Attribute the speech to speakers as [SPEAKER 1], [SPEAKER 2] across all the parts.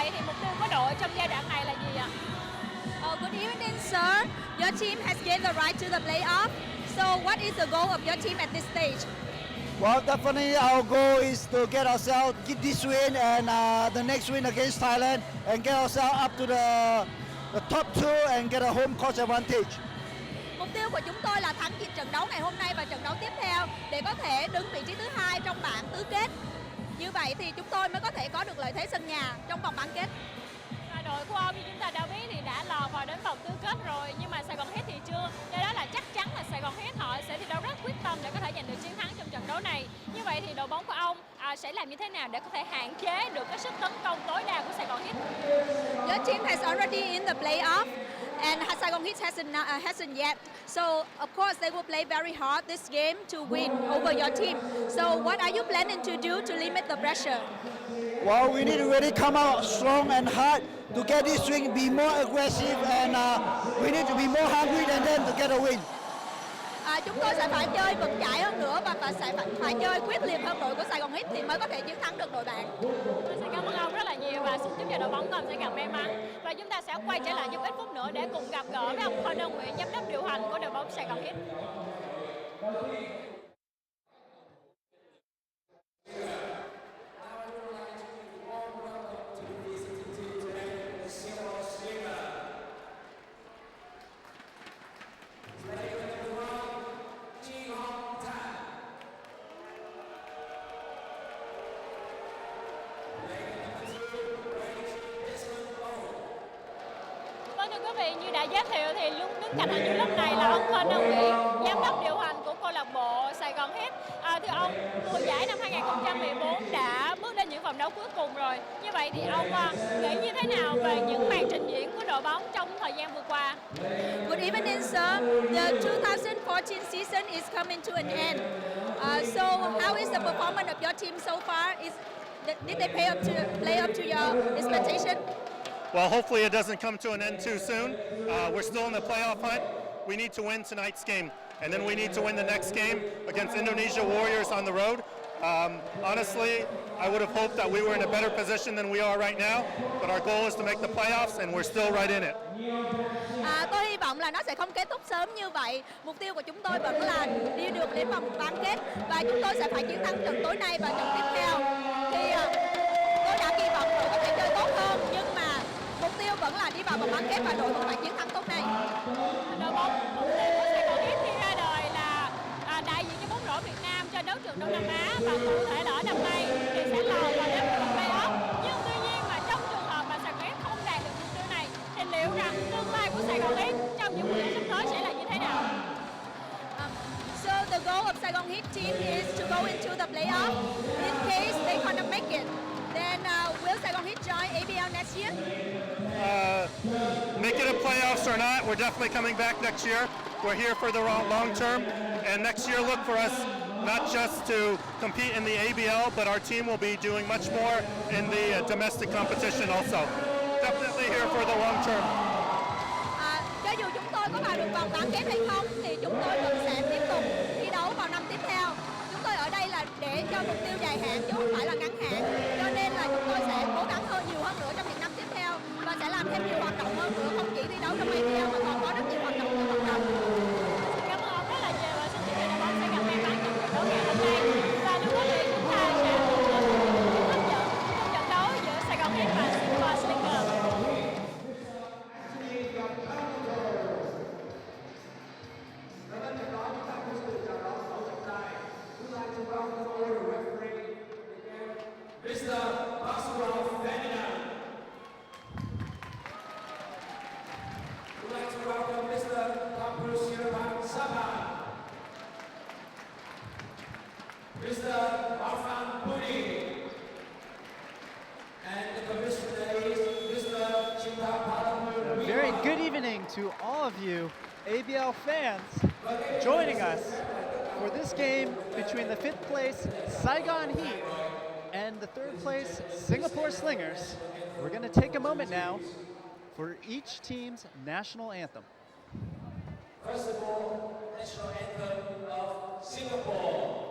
[SPEAKER 1] vậy thì mục tiêu của đội trong giai đoạn này là gì ạ?
[SPEAKER 2] Good evening, sir. Your team has gained the right to the playoff. So, what is the goal of your team at this stage?
[SPEAKER 3] Well, definitely our goal is to get ourselves, get this win and the next win against Thailand and get ourselves up to the top two and get a home court advantage.
[SPEAKER 2] Mục tiêu của chúng tôi là thắng trận đấu ngày hôm nay và trận đấu tiếp theo để có thể đứng vị trí thứ 2 trong bảng tứ kết. Như vậy thì chúng tôi mới có thể có được lợi thế sân nhà trong vòng bán kết.
[SPEAKER 1] Và đội của ông như chúng ta đã biết thì đã lọt vào đến vòng tứ kết rồi, nhưng mà Saigon Heat thì chưa. Do đó là chắc chắn là Saigon Heat họ sẽ thi đấu rất quyết tâm để có thể giành được chiến thắng trong trận đấu này. Như vậy thì đội bóng của ông sẽ làm như thế nào để có thể hạn chế được cái sức tấn công tối đa của Saigon Heat?
[SPEAKER 2] Your team has already in the playoff and Saigon Heat hasn't yet. So of course they will play very hard this game to win over your team. So what are you planning to do to limit the pressure?
[SPEAKER 3] Well, we need to really come out strong and hard to get this win, be more aggressive and we need to be more hungry than them to get a win.
[SPEAKER 2] Chúng tôi sẽ phải chơi vững chãi hơn nữa và sẽ phải chơi quyết liệt hơn đội của Saigon Heat thì mới có thể chiến thắng được đội bạn.
[SPEAKER 1] Tôi xin cảm ơn ông rất là nhiều và xin chúc cho đội bóng của ông sẽ càng may mắn. Và chúng ta sẽ quay trở lại trong ít phút nữa để cùng gặp gỡ với ông Conor Nguyễn, giám đốc điều hành của đội bóng Saigon Heat. Thưa quý vị, như đã giới thiệu thì luôn đứng cạnh anh những lúc này là ông Conor Nguyễn, giám đốc điều hành của câu lạc bộ Saigon Heat. Thưa ông, mùa giải năm 2014 đã bước đến những vòng đấu cuối cùng rồi. Như vậy thì ông nghĩ như thế nào về những màn trình diễn của đội bóng trong thời gian vừa qua?
[SPEAKER 2] Good evening, sir. The 2014 season is coming to an end. So how is the performance of your team so far? Did they play up to your expectation?
[SPEAKER 4] Well, hopefully it doesn't come to an end too soon. We're still in the playoff hunt. We need to win tonight's game, and then we need to win the next game against Indonesia Warriors on the road. Honestly, I would have hoped that we were in a better position than we are right now, but our goal is to make the playoffs, and we're still right in it.
[SPEAKER 2] Tôi hy vọng là nó sẽ không kết thúc sớm như vậy. Mục tiêu của chúng tôi vẫn là đi được đến vòng bán kết và chúng tôi sẽ phải chiến thắng trận tối nay và trận tiếp theo. Thì tôi đã kỳ vọng đội có thể chơi tốt hơn, nhưng mà mục tiêu vẫn là đi vào vòng bán kết và đội phải chiến thắng tốt này.
[SPEAKER 1] Đội bóng mục tiêu của Saigon Heat khi ra đời là đại diện cho bóng rổ Việt Nam cho đấu trường Đông Nam Á và cụ thể là ở năm nay thì sẽ lọt vào đến vòng playoff. Nhưng tuy nhiên mà trong trường hợp mà Saigon Heat không đạt được mục tiêu này thì liệu rằng tương lai của Saigon Heat trong những mùa giải sắp tới sẽ là như thế nào?
[SPEAKER 2] So the goal of Saigon Heat team is to go into the playoff. In case they cannot make it, then will Saigon Heat join ABL next year?
[SPEAKER 4] Make it a playoffs or not, we're definitely coming back next year. We're here for the long term, and next year look for us not just to compete in the ABL, but our team will be doing much more in the domestic competition also. Definitely here for the long term.
[SPEAKER 2] Cho dù chúng tôi có vào được vòng bán kết hay không thì chúng tôi vẫn sẽ tiếp tục thi đấu vào năm tiếp theo. Chúng tôi ở đây là để cho mục tiêu dài hạn chứ không phải là ngắn hạn. Cho nên là chúng tôi sẽ cố gắng nhiều hơn nữa trong những năm tiếp theo và sẽ làm thêm nhiều hoạt động hơn nữa, không chỉ thi đấu trong ABL mà còn có rất nhiều hoạt động trong cộng đồng.
[SPEAKER 1] Cảm ơn ông rất là nhiều và xin chúc cho đội bóng sẽ gặp may mắn trong trận đấu ngày hôm nay. Và thưa quý vị, chúng ta sẽ cùng đến hấp dẫn trong trận đấu giữa Saigon Heat và Slingers.
[SPEAKER 5] Very good evening to all of you ABL fans joining us for this game between the 5th place Saigon Heat and the 3rd place Singapore Slingers. We're going to take a moment now for each team's national anthem.
[SPEAKER 6] First of all, national anthem of Singapore.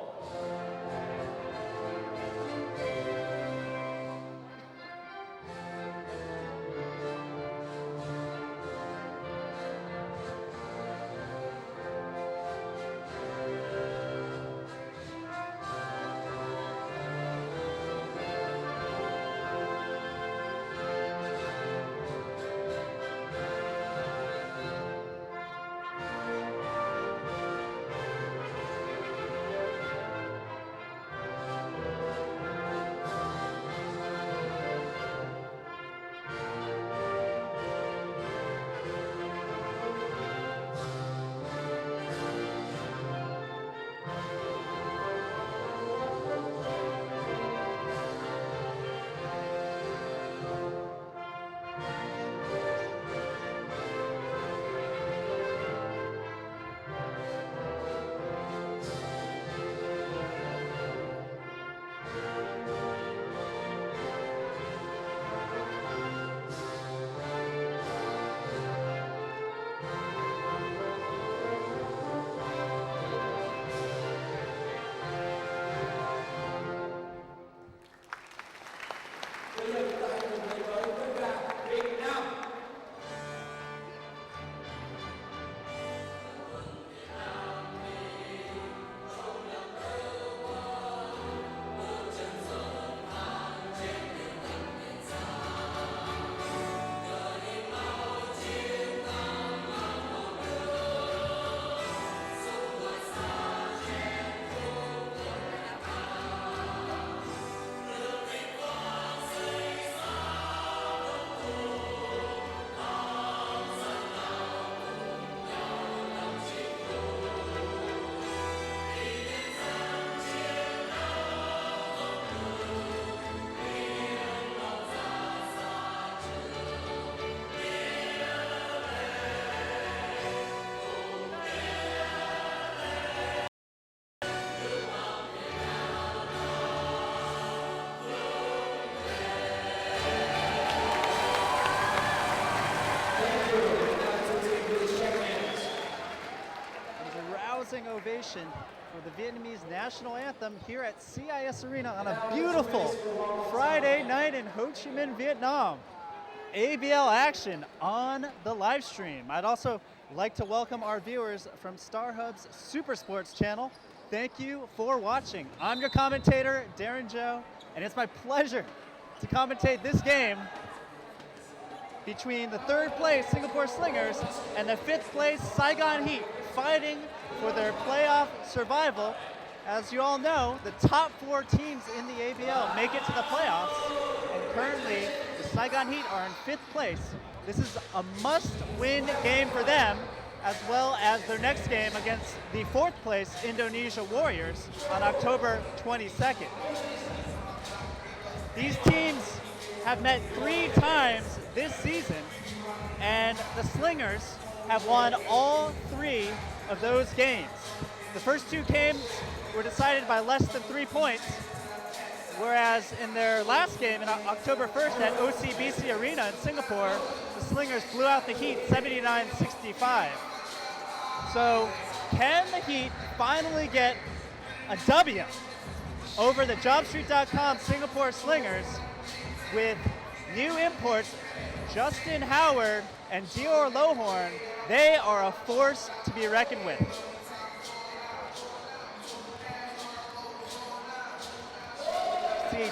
[SPEAKER 5] ovation for the Vietnamese national anthem here at CIS Arena on a beautiful Friday night in Ho Chi Minh, Vietnam. ABL action on the live stream. I'd also like to welcome our viewers from StarHub's Super Sports channel. Thank you for watching. I'm your commentator, Darren Joe, and it's my pleasure to commentate this game between the 3rd place Singapore Slingers and the 5th place Saigon Heat, fighting for their playoff survival. As you all know, the top 4 teams in the ABL make it to the playoffs, and currently the Saigon Heat are in 5th place. This is a must-win game for them, as well as their next game against the 4th place Indonesia Warriors on October 22nd. These teams have met 3 times this season, and the Slingers have won all 3 of those games. The first 2 games were decided by less than 3 points, whereas in their last game on October 1st at OCBC Arena in Singapore, the Slingers blew out the Heat 79-65. So can the Heat finally get a W over the JobStreet.com Singapore Slingers with new imports Justin Howard and Dior Lohorn? They are a force to be reckoned with. See,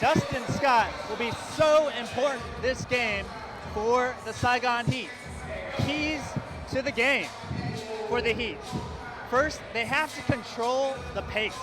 [SPEAKER 5] Dustin Scott will be so important this game for the Saigon Heat. Keys to the game for the Heat. First, they have to control the pace.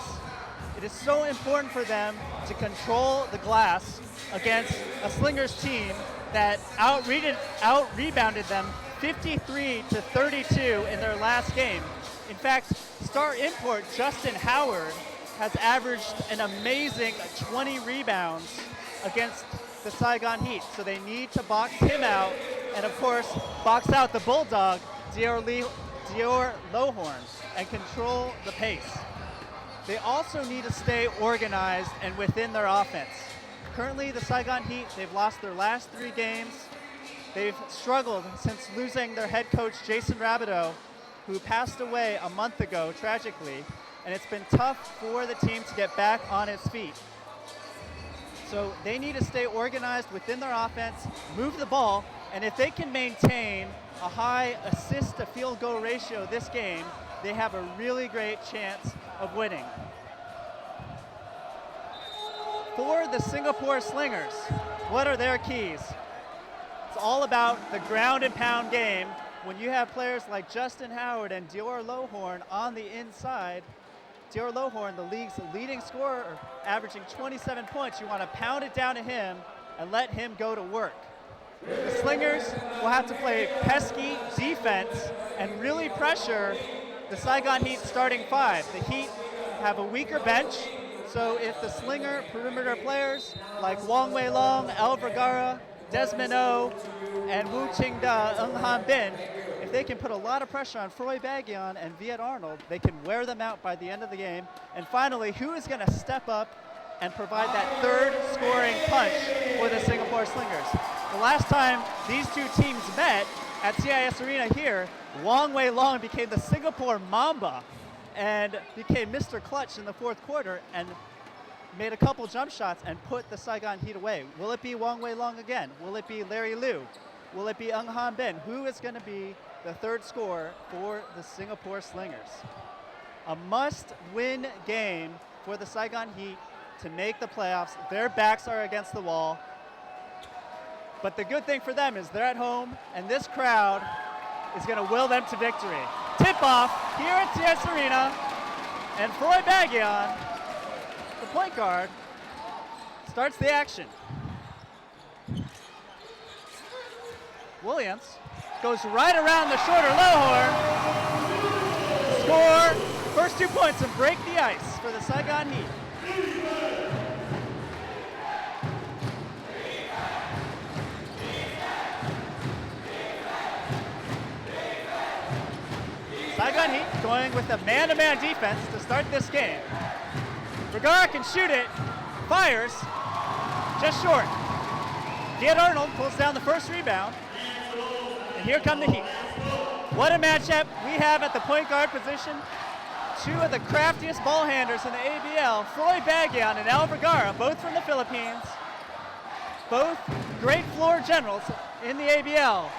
[SPEAKER 5] It is so important for them to control the glass against a Slingers team that out-rebounded them 53-32 in their last game. In fact, star import Justin Howard has averaged an amazing 20 rebounds against the Saigon Heat, so they need to box him out, and of course, box out the Bulldog, Dior Lohorn, and control the pace. They also need to stay organized and within their offense. Currently, the Saigon Heat, they've lost their last 3 games. They've struggled since losing their head coach, Jason Rabideau, who passed away a month ago, tragically, and it's been tough for the team to get back on its feet. So they need to stay organized within their offense, move the ball, and if they can maintain a high assist to field goal ratio this game, they have a really great chance of winning. For the Singapore Slingers, what are their keys? It's all about the ground and pound game. When you have players like Justin Howard and Dior Lohorn on the inside, Dior Lohorn, the league's leading scorer, averaging 27 points, you want to pound it down to him and let him go to work. The Slingers will have to play pesky defense and really pressure the Saigon Heat starting 5. The Heat have a weaker bench, so if the Slinger perimeter players like Wong Wei Long, El Vergara, Desmond O, and Wu Ching Da, Ng Han Bin, if they can put a lot of pressure on Froy Baggion and Viet Arnold, they can wear them out by the end of the game. And finally, who is going to step up and provide that 3rd scoring punch for the Singapore Slingers? The last time these 2 teams met at CIS Arena here, Wong Wei Long became the Singapore Mamba and became Mr. Clutch in the 4th quarter and made a couple jump shots and put the Saigon Heat away. Will it be Wong Wei Long again? Will it be Larry Liu? Will it be Ng Han Bin? Who is going to be the 3rd scorer for the Singapore Slingers? A must-win game for the Saigon Heat to make the playoffs. Their backs are against the wall. But the good thing for them is they're at home, and this crowd is going to will them to victory. Tip-off here at CS Arena, and Froy Baggion, the point guard, starts the action. Williams goes right around the shorter Lohorn. Score first 2 points and break the ice for the Saigon Heat. Saigon Heat going with a man-to-man defense to start this game. Vergara can shoot it, fires, just short. Viet Arnold pulls down the first rebound, and here come the Heat. What a matchup we have at the point guard position. Two of the craftiest ball handlers in the ABL, Floyd Baguian and Al Vergara, both from the Philippines. Both great floor generals in the ABL.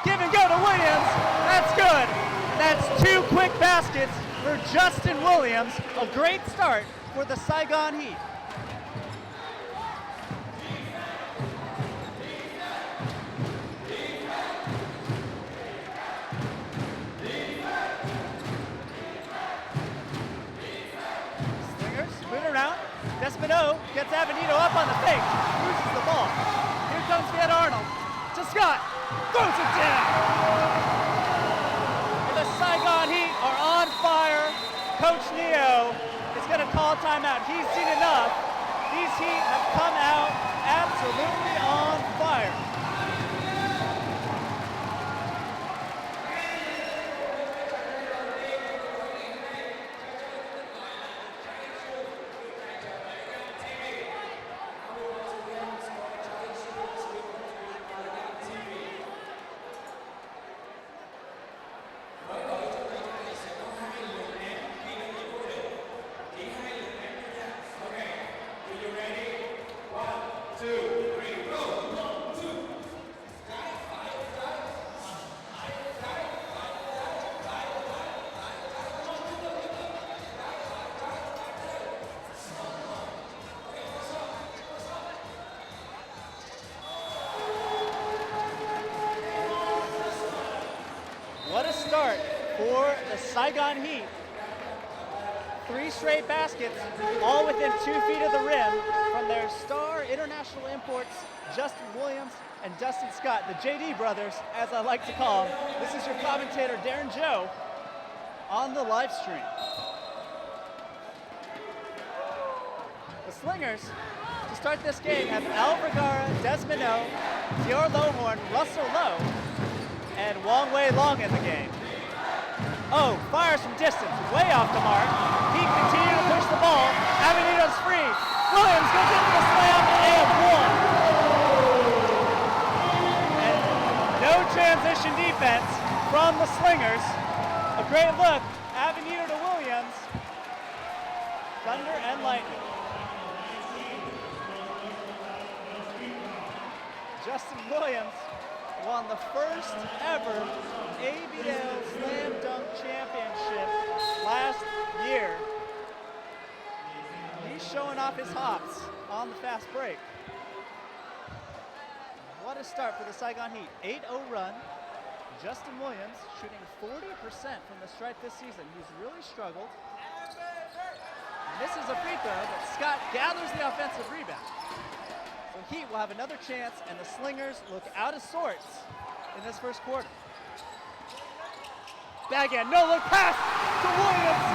[SPEAKER 5] Give and go to Williams, that's good. That's 2 quick baskets for Justin Williams. A great start for the Saigon Heat. Slingers, move around. Despino gets Avenito up on the fake, loses the ball. Here comes Van Arnold to Scott, throws it down. And the Saigon Heat are on fire. Coach Neo is going to call timeout. He's seen enough. These Heat have come out absolutely on fire. What a start for the Saigon Heat. 3 straight baskets, all within 2 feet of the rim from their star international imports, Justin Williams and Dustin Scott, the JD brothers, as I like to call them. This is your commentator, Darren Joe, on the live stream. The Slingers, to start this game, have Al Vergara, Desmond-O, Dior Lohorn, Russell Lowe, and Wong Wei Long in the game. Oh, fires from distance, way off the mark. He continues to push the ball. Avenito's free. Williams goes into the slam and 1. And no transition defense from the Slingers. A great look. Avenito to Williams. Thunder and lightning. Justin Williams won the first ever ABL Slam Dunk Championship last year. He's showing off his hops on the fast break. What a start for the Saigon Heat. 8-0 run. Justin Williams shooting 40% from the stripe this season. He's really struggled. Misses a free throw, but Scott gathers the offensive rebound. So Heat will have another chance, and the Slingers look out of sorts in this first quarter. Baguian, no look pass to Williams.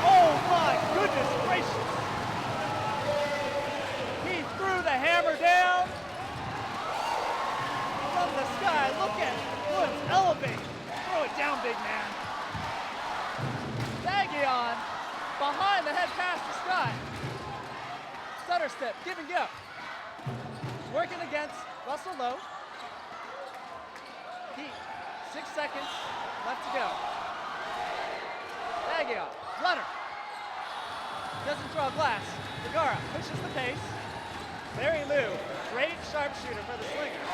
[SPEAKER 5] Oh my goodness gracious. He threw the hammer down from the sky. Look at Williams elevate. Throw it down, big man. Baguian behind the head pass to Scott. Stutter step, give and go. Working against Russell Lowe. Heat, 6 seconds left to go. Baguian, runner. Doesn't draw glass. Vergara pushes the pace. Larry Liu, great sharpshooter for the Slingers.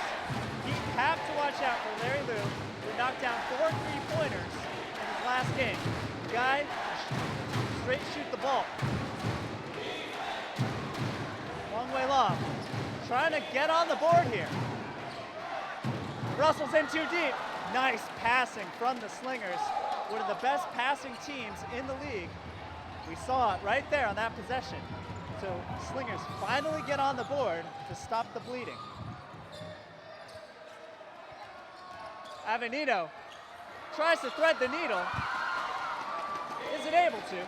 [SPEAKER 5] Heat have to watch out for Larry Liu, who knocked down 4 3-pointers in his last game. The guy straight shoot the ball. Long way long. Trying to get on the board here. Russell's in too deep. Nice passing from the Slingers. One of the best passing teams in the league. We saw it right there on that possession. So Slingers finally get on the board to stop the bleeding. Avenito tries to thread the needle. Isn't able to.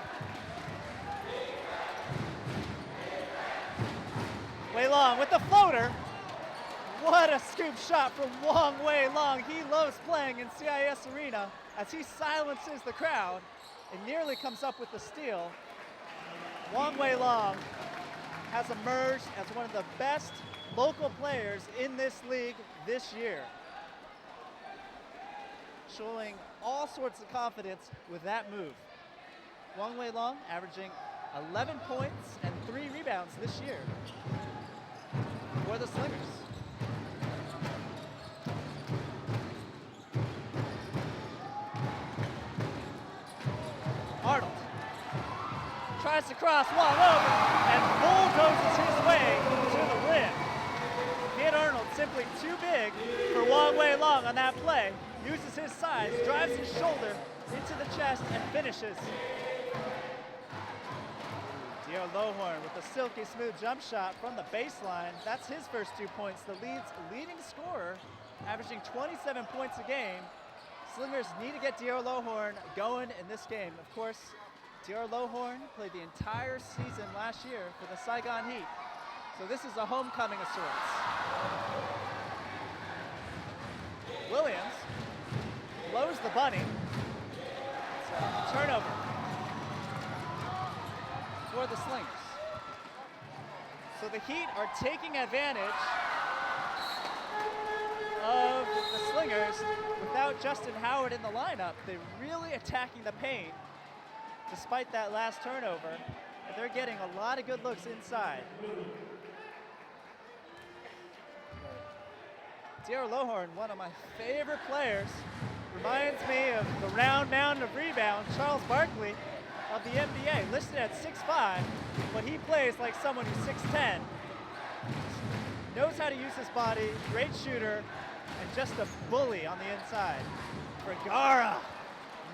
[SPEAKER 5] Wei Long with the floater. What a scoop shot from Wong Wei Long. He loves playing in CIS Arena as he silences the crowd and nearly comes up with the steal. Wong Wei Long has emerged as one of the best local players in this league this year. Showing all sorts of confidence with that move. Wang Wei Long averaging 11 points and 3 rebounds this year for the Slingers. Arnold tries to cross Wong over and bulldozes his way to the rim. Viet Arnold simply too big for Wong Wei Long on that play. Uses his size, drives his shoulder into the chest and finishes. Dio Lohorn with a silky smooth jump shot from the baseline. That's his first 2 points. The Leeds' leading scorer, averaging 27 points a game. Slingers need to get Dio Lohorn going in this game. Of course, Dio Lohorn played the entire season last year for the Saigon Heat. So this is a homecoming of sorts. Williams blows the bunny. It's a turnover for the Slingers. So the Heat are taking advantage of the Slingers without Justin Howard in the lineup. They're really attacking the paint despite that last turnover. And they're getting a lot of good looks inside. Dio Lohorn, one of my favorite players, reminds me of the round mound of rebound, Charles Barkley of the NBA, listed at 6'5", but he plays like someone who's 6'10". Knows how to use his body, great shooter, and just a bully on the inside. Vergara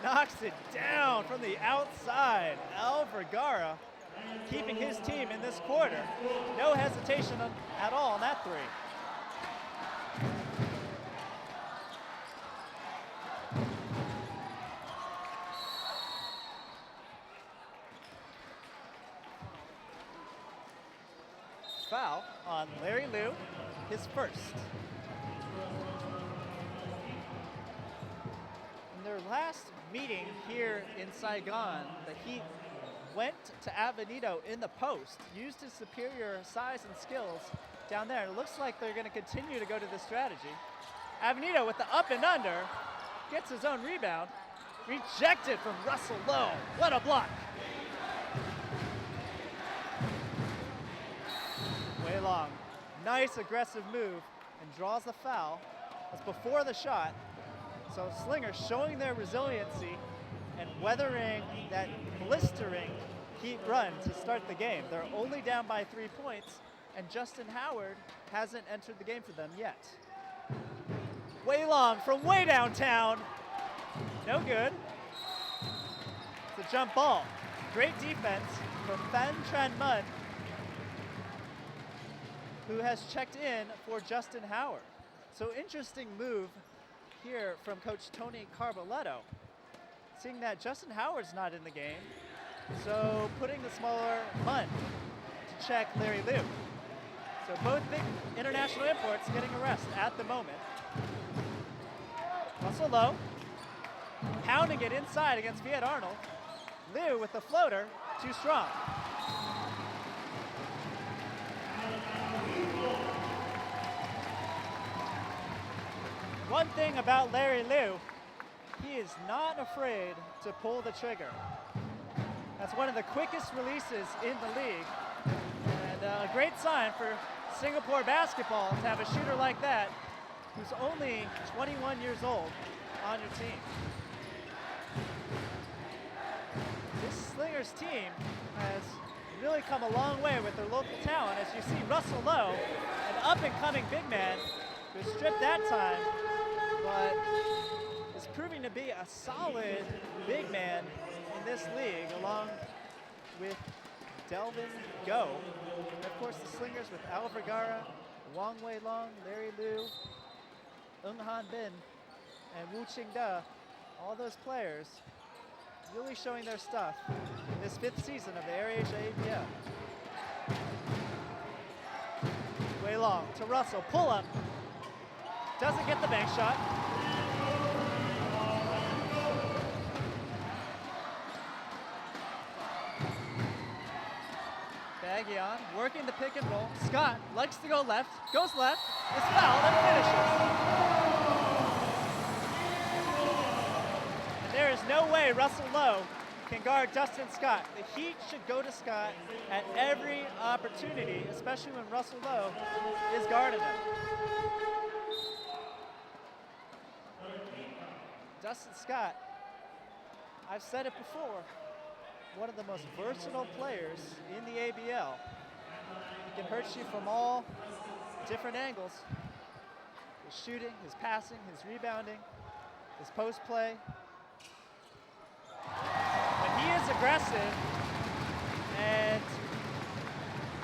[SPEAKER 5] knocks it down from the outside. Al Vergara keeping his team in this quarter. No hesitation at all on that three. Foul on Larry Liu, his first. In their last meeting here in Saigon, the Heat went to Avenito in the post, used his superior size and skills down there. It looks like they're going to continue to go to this strategy. Avenito with the up and under, gets his own rebound, rejected from Russell Lowe. What a block. Wei Long, nice aggressive move and draws the foul. That's before the shot. So Slingers showing their resiliency and weathering that blistering Heat run to start the game. They're only down by 3 points, and Justin Howard hasn't entered the game for them yet. Wei Long from way downtown. No good. It's a jump ball. Great defense from Phan Tran Mun, who has checked in for Justin Howard. So interesting move here from Coach Tony Carboletto, seeing that Justin Howard's not in the game, so putting the smaller Mun to check Larry Liu. So both big international imports getting a rest at the moment. Russell Lowe, pounding it inside against Viet Arnold. Liu with the floater, too strong. One thing about Larry Liu, he is not afraid to pull the trigger. That's one of the quickest releases in the league. And a great sign for Singapore basketball to have a shooter like that, who's only 21 years old, on your team. This Slingers team has really come a long way with their local talent. As you see, Russell Lowe, an up-and-coming big man, who stripped that time, but is proving to be a solid big man in this league, along with Delvin Go. And of course, the Slingers with Al Vergara, Wang Wei Long, Larry Liu, Eung Han Bin, and Wu Qing Da, all those players really showing their stuff in this 5th season of the AirAsia ABL. Wei Long to Russell, pull up. Doesn't get the bank shot. Baggion working the pick and roll. Scott likes to go left, goes left, is fouled and finishes. And there is no way Russell Lowe can guard Dustin Scott. The heat should go to Scott at every opportunity, especially when Russell Lowe is guarding him. Dustin Scott, I've said it before, one of the most versatile players in the ABL. He can hurt you from all different angles. His shooting, his passing, his rebounding, his post play. But he is aggressive and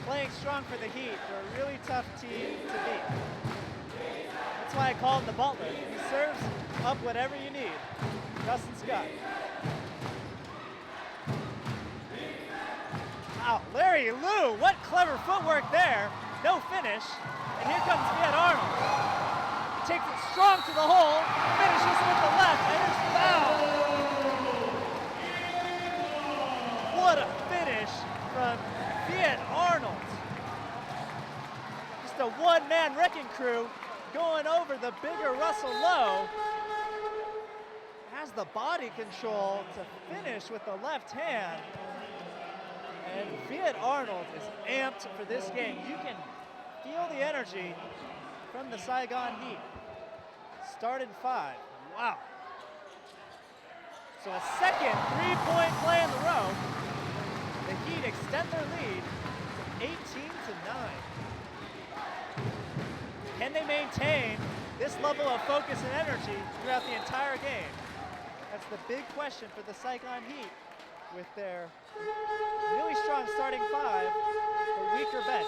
[SPEAKER 5] playing strong for the Heat. They're a really tough team to beat. That's why I call him the butler. He serves up whatever you need. Dustin Scott. Wow, Larry Lou, what clever footwork there. No finish. And here comes Viet Arnold. He takes it strong to the hole, finishes with the left, and it's foul. What a finish from Viet Arnold. Just a one-man wrecking crew going over the bigger Russell Lowe. Has the body control to finish with the left hand. And Viet Arnold is amped for this game. You can feel the energy from the Saigon Heat. Started 5. Wow. So a second three-point play in the row. The Heat extend their lead to 18-9. Can they maintain this level of focus and energy throughout the entire game? That's the big question for the Saigon Heat with their really strong starting 5, but weaker bench.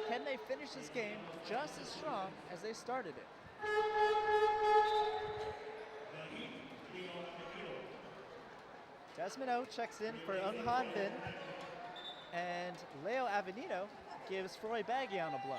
[SPEAKER 5] Can they finish this game just as strong as they started it? Desmond O checks in for Ung Han Bin, and Leo Avenito gives Froy Baggian a blow.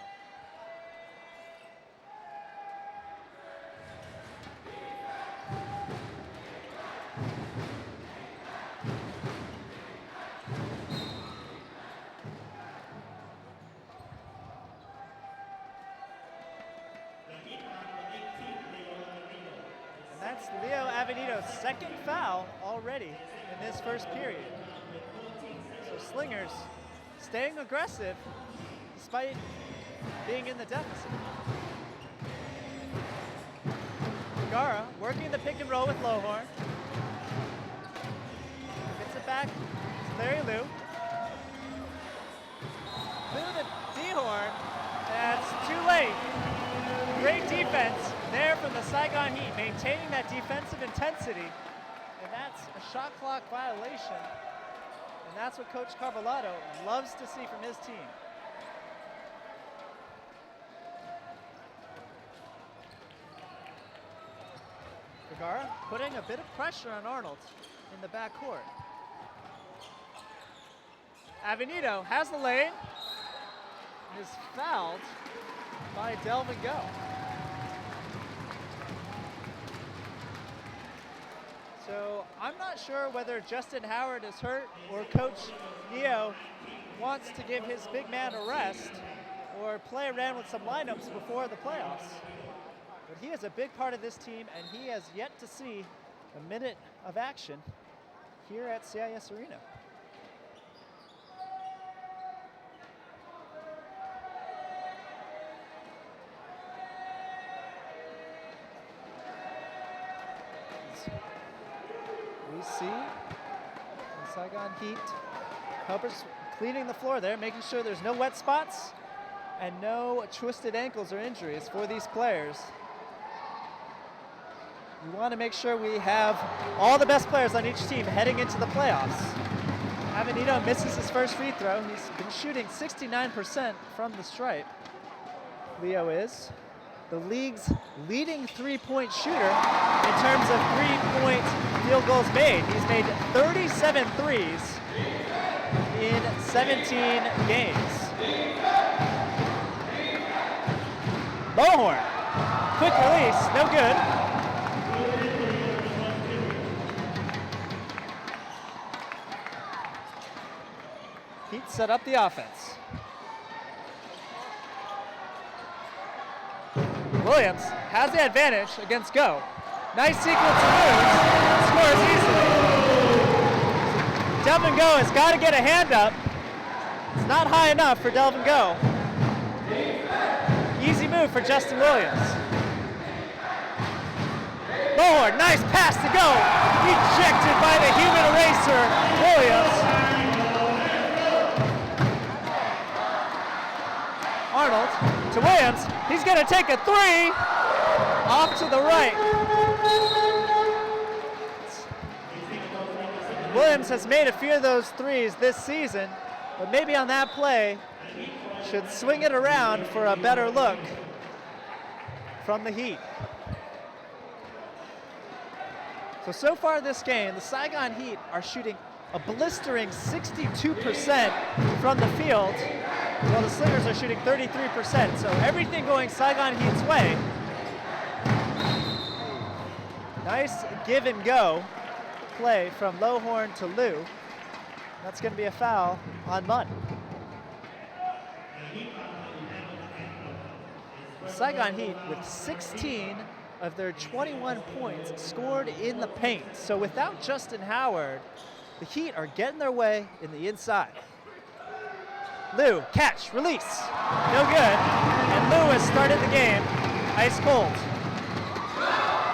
[SPEAKER 5] That's Leo Avenito's second foul already in this first period. So Slingers staying aggressive despite being in the deficit. Gara working the pick and roll with Lohorn. Gets it back to Larry Lou. Lou to Dehorn. That's too late. Great defense there from the Saigon Heat, maintaining that defensive intensity. And that's a shot clock violation. And that's what Coach Carvalado loves to see from his team. Vergara putting a bit of pressure on Arnold in the backcourt. Avenito has the lane. Is fouled by Delvin Go. So I'm not sure whether Justin Howard is hurt or Coach Neo wants to give his big man a rest or play around with some lineups before the playoffs. But he is a big part of this team, and he has yet to see a minute of action here at CIS Arena. We see the Saigon Heat helpers cleaning the floor there, making sure there's no wet spots and no twisted ankles or injuries for these players. We want to make sure we have all the best players on each team heading into the playoffs. Avenito misses his first free throw. He's been shooting 69% from the stripe. Leo is the league's leading three-point shooter in terms of three-point field goals made. He's made 37 threes in 17 games. Lohorn, quick release, no good. Heat set up the offense. Williams has the advantage against Go. Nice sequence of moves, scores easily. Delvin Go has got to get a hand up. It's not high enough for Delvin Go. Easy move for Justin Williams. Lord, nice pass to Go. Rejected by the human eraser, Williams. Arnold to Williams. He's going to take a three. Off to the right. Williams has made a few of those threes this season, but maybe on that play should swing it around for a better look from the Heat. So far this game, the Saigon Heat are shooting a blistering 62% from the field, while the Slingers are shooting 33%. So everything going Saigon Heat's way. Nice give and go play from Lowhorn to Liu. That's going to be a foul on Munn. Saigon Heat with 16 of their 21 points scored in the paint. So without Justin Howard, the Heat are getting their way in the inside. Liu, catch, release, no good. And Liu has started the game ice cold.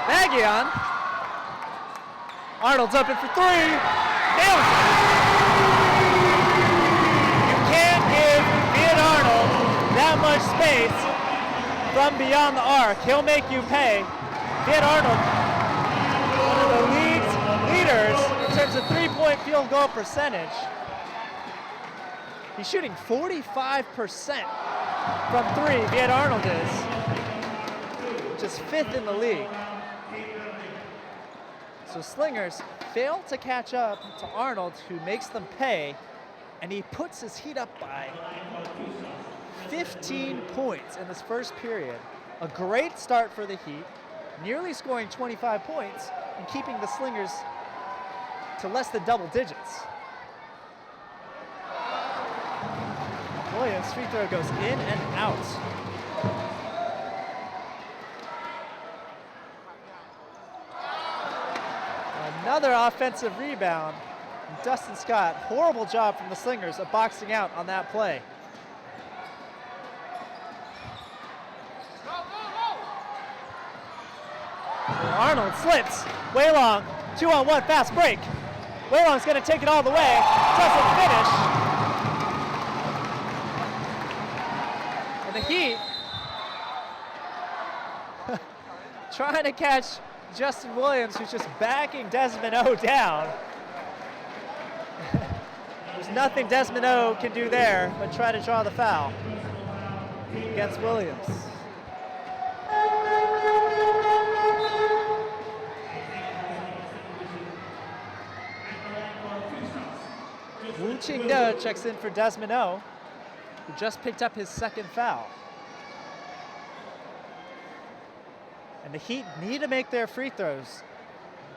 [SPEAKER 5] Baggion. Arnold's open for three. Nails it. You can't give Viet Arnold that much space from beyond the arc. He'll make you pay. Viet Arnold, one of the league's leaders in terms of three-point field goal percentage. He's shooting 45% from three, Viet Arnold is, which is 5th in the league. So Slingers fail to catch up to Arnold, who makes them pay, and he puts his Heat up by 15 points in this first period. A great start for the Heat, nearly scoring 25 points and keeping the Slingers to less than double digits. Williams' free throw goes in and out. Another offensive rebound. Dustin Scott, horrible job from the Slingers of boxing out on that play. Arnold slips, Waylong, 2-on-1 fast break. Waylong's gonna take it all the way, doesn't finish. And the Heat trying to catch Justin Williams, who's just backing Desmond O down. There's nothing Desmond O can do there but try to draw the foul against Williams. Wu Qingde checks in for Desmond O, who just picked up his second foul. And the Heat need to make their free throws.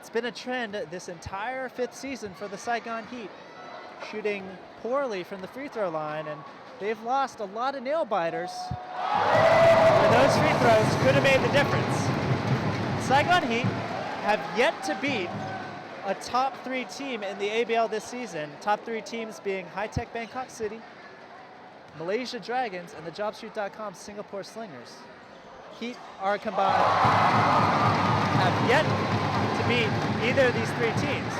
[SPEAKER 5] It's been a trend this entire 5th season for the Saigon Heat, shooting poorly from the free throw line, and they've lost a lot of nail biters where those free throws could have made the difference. Saigon Heat have yet to beat a top 3 team in the ABL this season. Top 3 teams being High Tech Bangkok City, Malaysia Dragons, and the JobStreet.com Singapore Slingers. Heat are combined, have yet to beat either of these 3 teams,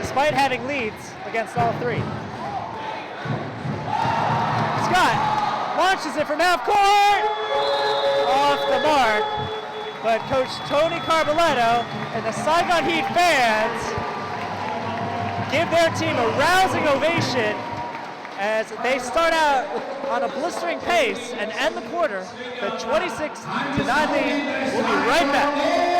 [SPEAKER 5] despite having leads against all 3. Scott launches it from half court, off the mark, but Coach Tony Carboletto and the Saigon Heat fans give their team a rousing ovation as they start out on a blistering pace and end the quarter. The 26-9 lead. We'll be right back.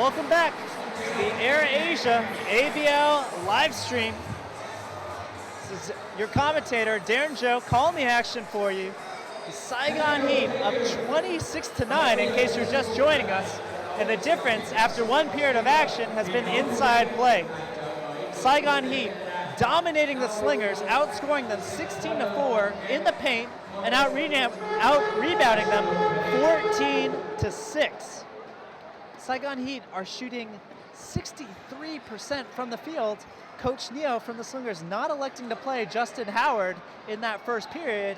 [SPEAKER 5] Welcome back to the AirAsia ABL live stream. This is your commentator, Darren Joe, calling the action for you. The Saigon Heat up 26-9 in case you're just joining us. And the difference after one period of action has been inside play. Saigon Heat dominating the Slingers, outscoring them 16-4 in the paint and out rebounding them 14-6. Saigon Heat are shooting 63% from the field. Coach Neo from the Slingers not electing to play Justin Howard in that first period,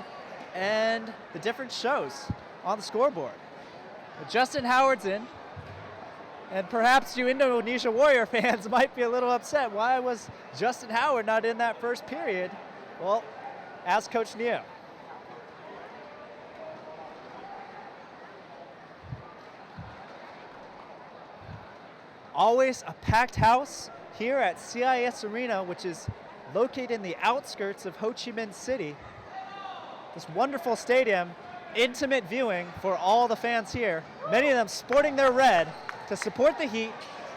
[SPEAKER 5] and the difference shows on the scoreboard. But Justin Howard's in, and perhaps you Indonesia Warrior fans might be a little upset. Why was Justin Howard not in that first period? Well, ask Coach Neo. Always a packed house here at CIS Arena, which is located in the outskirts of Ho Chi Minh City. This wonderful stadium, intimate viewing for all the fans here, many of them sporting their red to support the Heat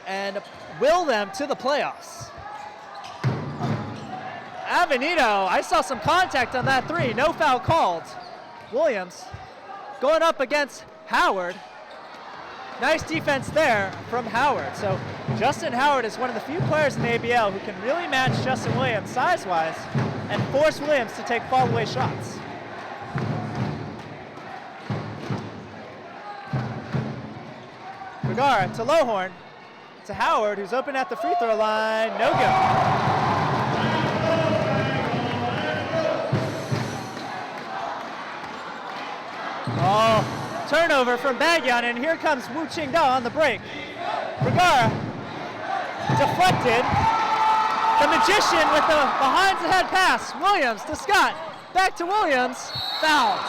[SPEAKER 5] and will them to the playoffs. Avenito, I saw some contact on that three, no foul called. Williams going up against Howard. Nice defense there from Howard. So Justin Howard is one of the few players in the ABL who can really match Justin Williams size-wise and force Williams to take fall-away shots. Vergara to Lowhorn, to Howard, who's open at the free throw line, no good. Oh. Turnover from Bagyan, and here comes Wu Qingda on the break. Vergara deflected. The magician with the behind-the-head pass. Williams to Scott. Back to Williams. Fouled.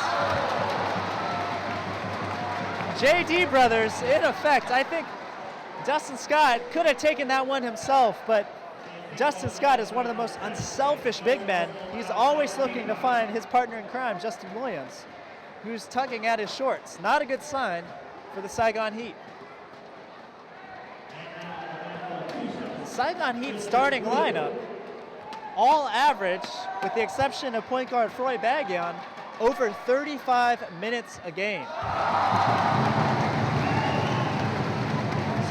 [SPEAKER 5] JD brothers in effect. I think Dustin Scott could have taken that one himself, but Dustin Scott is one of the most unselfish big men. He's always looking to find his partner in crime, Justin Williams, who's tugging at his shorts. Not a good sign for the Saigon Heat. The Saigon Heat starting lineup, all average, with the exception of point guard Froy Bagyan, over 35 minutes a game.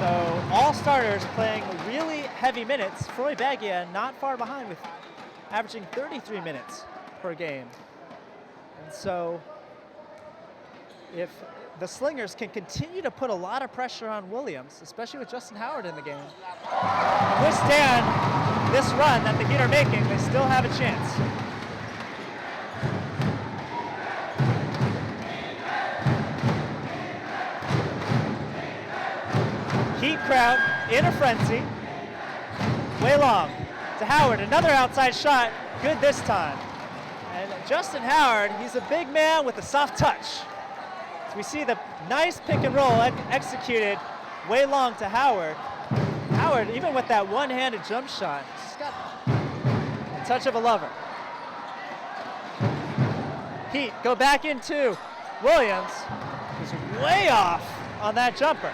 [SPEAKER 5] So all starters playing really heavy minutes. Froy Bagyan not far behind with averaging 33 minutes per game. And so if the Slingers can continue to put a lot of pressure on Williams, especially with Justin Howard in the game, withstand this run that the Heat are making, they still have a chance. Heat crowd in a frenzy. Wei Long to Howard, another outside shot, good this time. And Justin Howard, he's a big man with a soft touch. So we see the nice pick and roll executed way long to Howard. Howard, even with that one-handed jump shot, just got a touch of a lover. Heat go back into Williams, who's way off on that jumper.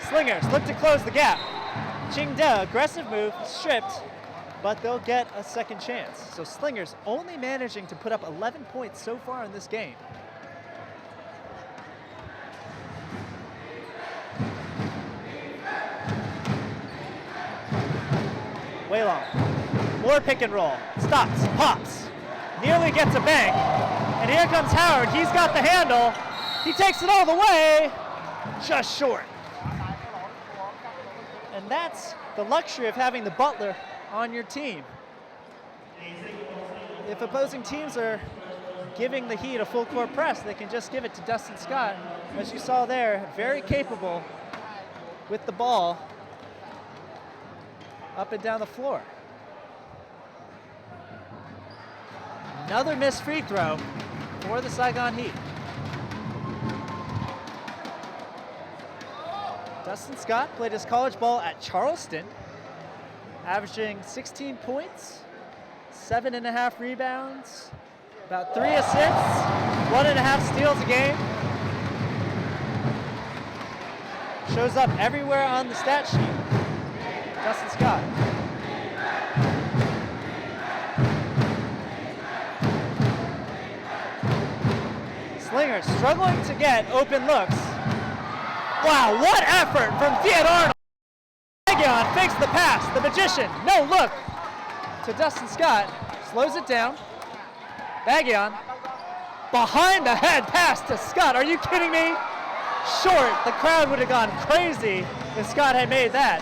[SPEAKER 5] Slingers look to close the gap. Qingda, aggressive move, stripped, but they'll get a second chance. So Slingers only managing to put up 11 points so far in this game. Wei Long, more pick and roll, stops, pops, nearly gets a bank, and here comes Howard. He's got the handle, he takes it all the way, just short. And that's the luxury of having the Butler on your team. If opposing teams are giving the Heat a full court press, they can just give it to Dustin Scott. As you saw there, very capable with the ball up and down the floor. Another missed free throw for the Saigon Heat. Dustin Scott played his college ball at Charleston, averaging 16 points, 7.5 rebounds, about 3 assists, 1.5 steals a game. shows up everywhere on the stat sheet. Justin Scott. Slingers struggling to get open looks. Wow, what effort from Viet Arnold. Saigon fakes the pass. The magician, no look to Dustin Scott. Slows it down. Baggion, behind the head pass to Scott. Are you kidding me? Short. The crowd would have gone crazy if Scott had made that.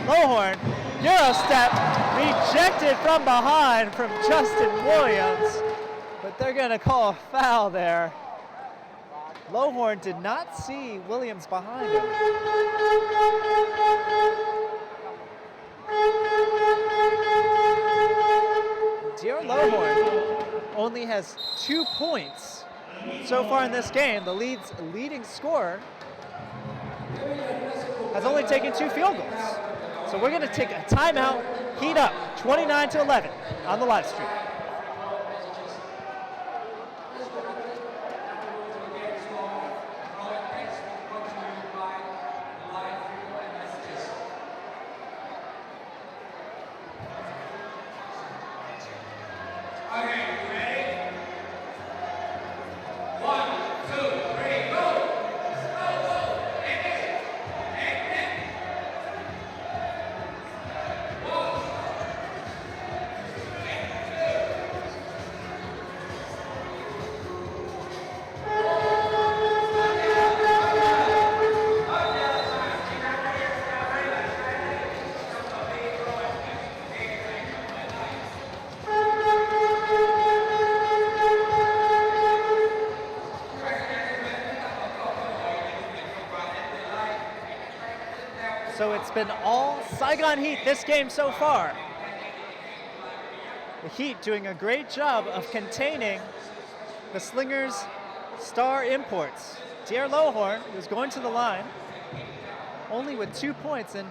[SPEAKER 5] Lowhorn, Euro step, rejected from behind from Justin Williams. But they're going to call a foul there. Lowhorn did not see Williams behind him. Dear Lowhorn only has 2 points so far in this game. The leading scorer has only taken 2 field goals. So we're going to take a timeout, heat up, 29-11 on the live stream. So it's been all Saigon Heat this game so far. The Heat doing a great job of containing the Slingers' star imports. Dear Lowhorn, who's going to the line, only with 2 points, and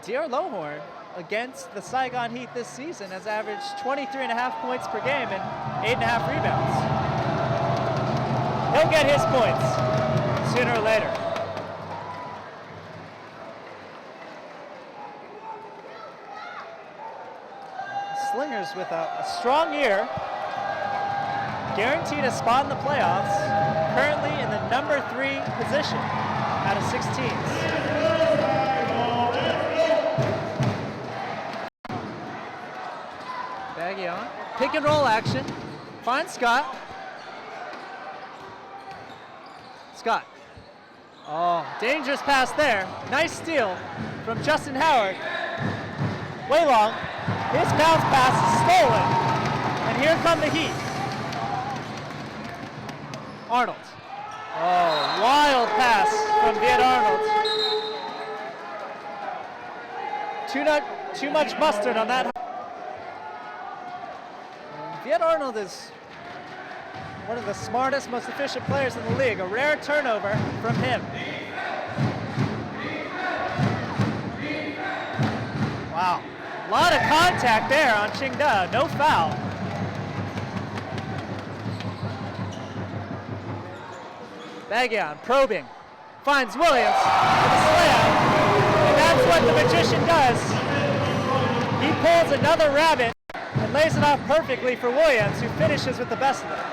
[SPEAKER 5] Dear Lowhorn against the Saigon Heat this season has averaged 23.5 points per game and 8.5 rebounds. He'll get his points sooner or later. Slingers with a strong year, guaranteed a spot in the playoffs, currently in the number 3 position out of 6 teams. Baggion, pick and roll action, finds Scott. Scott, oh, dangerous pass there. Nice steal from Justin Howard. Way long. His bounce pass is stolen, and here come the Heat. Arnold. Oh, wild pass from Viet Arnold. Too much mustard on that. Viet Arnold is one of the smartest, most efficient players in the league. A rare turnover from him. Wow. A lot of contact there on Qingda, no foul. Baggion probing, finds Williams with a slam, and that's what the magician does. He pulls another rabbit and lays it off perfectly for Williams, who finishes with the best of them.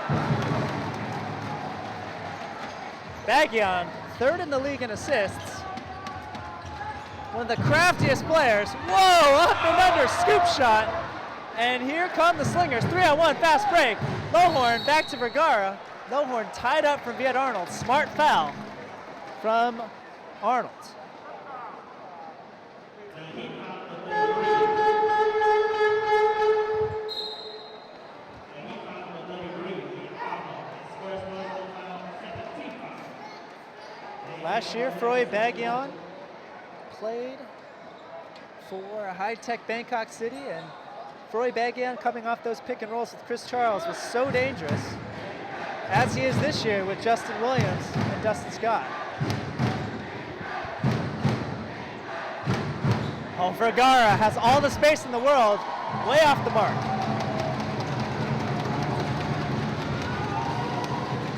[SPEAKER 5] Baggion, 3rd in the league in assists. One of the craftiest players. Whoa, up and under, scoop shot. And here come the Slingers, 3-on-1, fast break. Lowhorn back to Vergara. Lowhorn tied up from Viet Arnold. Smart foul from Arnold. Last year, Froy Baggion played for high-tech Bangkok City, and Froy Baggion coming off those pick and rolls with Chris Charles was so dangerous, as he is this year with Justin Williams and Dustin Scott. Oh, Vergara has all the space in the world, way off the mark.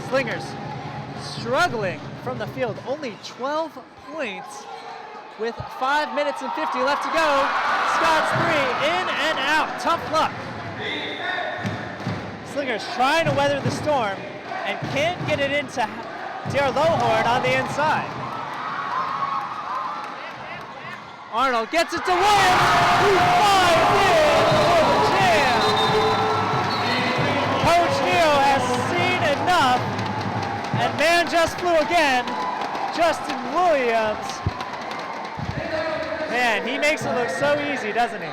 [SPEAKER 5] Slingers struggling from the field. Only 12 points with 5 minutes and 50 left to go. Scott's three, in and out, tough luck. Slingers trying to weather the storm and can't get it into Dear Lohorn on the inside. Arnold gets it to Williams, who flies in for the jam. Coach Neo has seen enough, and man just flew again. Justin Williams. Man, he makes it look so easy, doesn't he?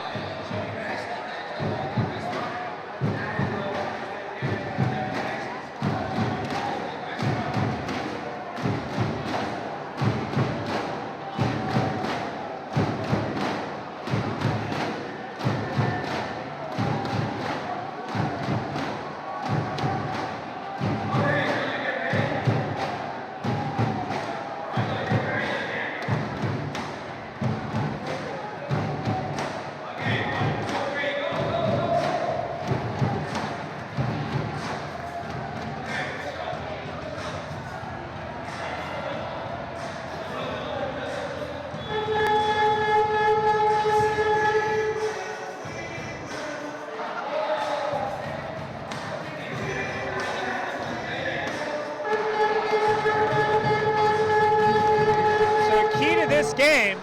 [SPEAKER 5] Game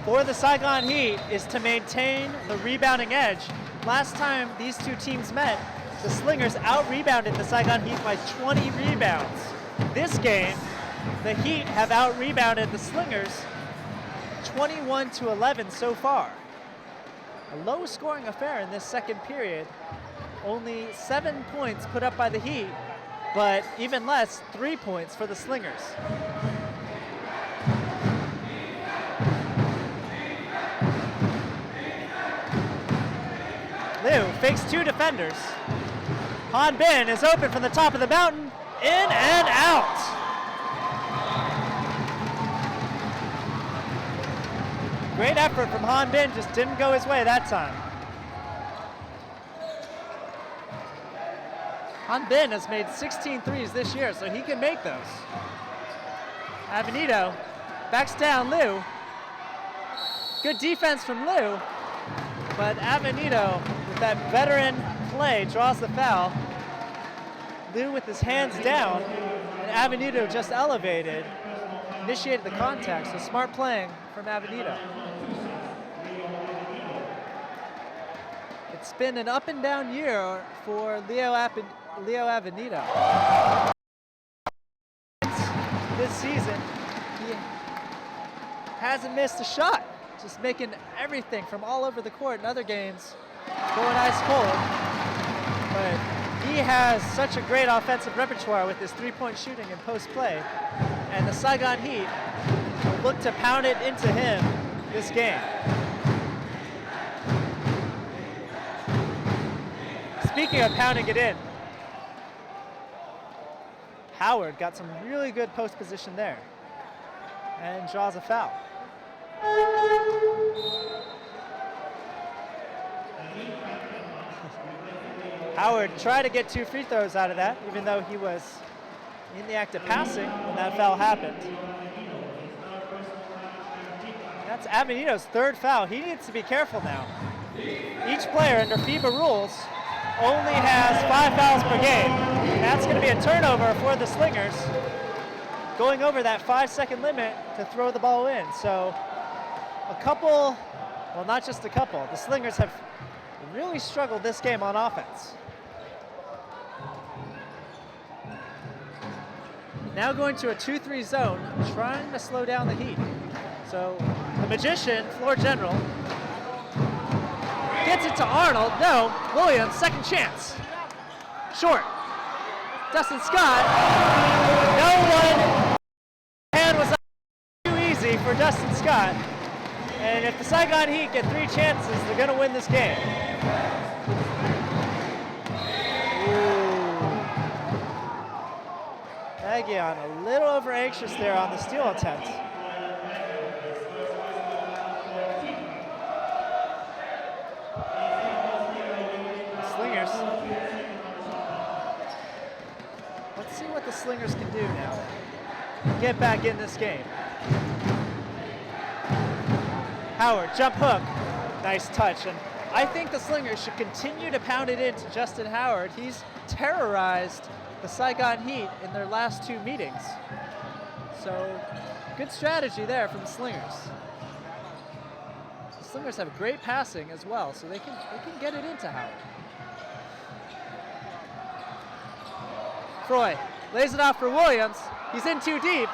[SPEAKER 5] for the Saigon Heat is to maintain the rebounding edge. Last time these two teams met, the Slingers out-rebounded the Saigon Heat by 20 rebounds. This game, the Heat have out-rebounded the Slingers 21-11 so far. A low-scoring affair in this second period. Only 7 points put up by the Heat, but even less, 3 points for the Slingers. Liu fakes two defenders. Han Bin is open from the top of the mountain, in and out. Great effort from Han Bin, just didn't go his way that time. Han Bin has made 16 threes this year, so he can make those. Avenito backs down Liu. Good defense from Liu, but Avenito, with that veteran play, draws the foul. Liu with his hands down, and Avenito just elevated, initiated the contact, so smart playing from Avenito. It's been an up and down year for Leo Avenito. This season, he hasn't missed a shot, just making everything from all over the court in other games going ice cold. But he has such a great offensive repertoire with his three-point shooting and post play, and the Saigon Heat look to pound it into him this game. Speaking of pounding it in, Howard got some really good post position there and draws a foul. Howard tried to get 2 free throws out of that, even though he was in the act of passing when that foul happened. That's Avenito's 3rd foul. He needs to be careful now. Each player under FIBA rules only has 5 fouls per game. That's going to be a turnover for the Slingers, going over that 5-second limit to throw the ball in. So a couple, well, not just a couple, the Slingers have really struggled this game on offense. Now going to a 2-3 zone, trying to slow down the Heat. So the Magician, floor general, gets it to Arnold. No, Williams, second chance. Short. Dustin Scott. No one. Hand was up too easy for Dustin Scott. And if the Saigon Heat get 3 chances, they're going to win this game. Aguion a little over anxious there on the steal attempt. Slingers. Let's see what the Slingers can do now. get back in this game. Howard, jump hook. Nice touch. And I think the Slingers should continue to pound it into Justin Howard. He's terrorized the Saigon Heat in their last 2 meetings. So good strategy there from the Slingers. The Slingers have great passing as well, so they can get it into Howard. Froy lays it off for Williams. He's in too deep.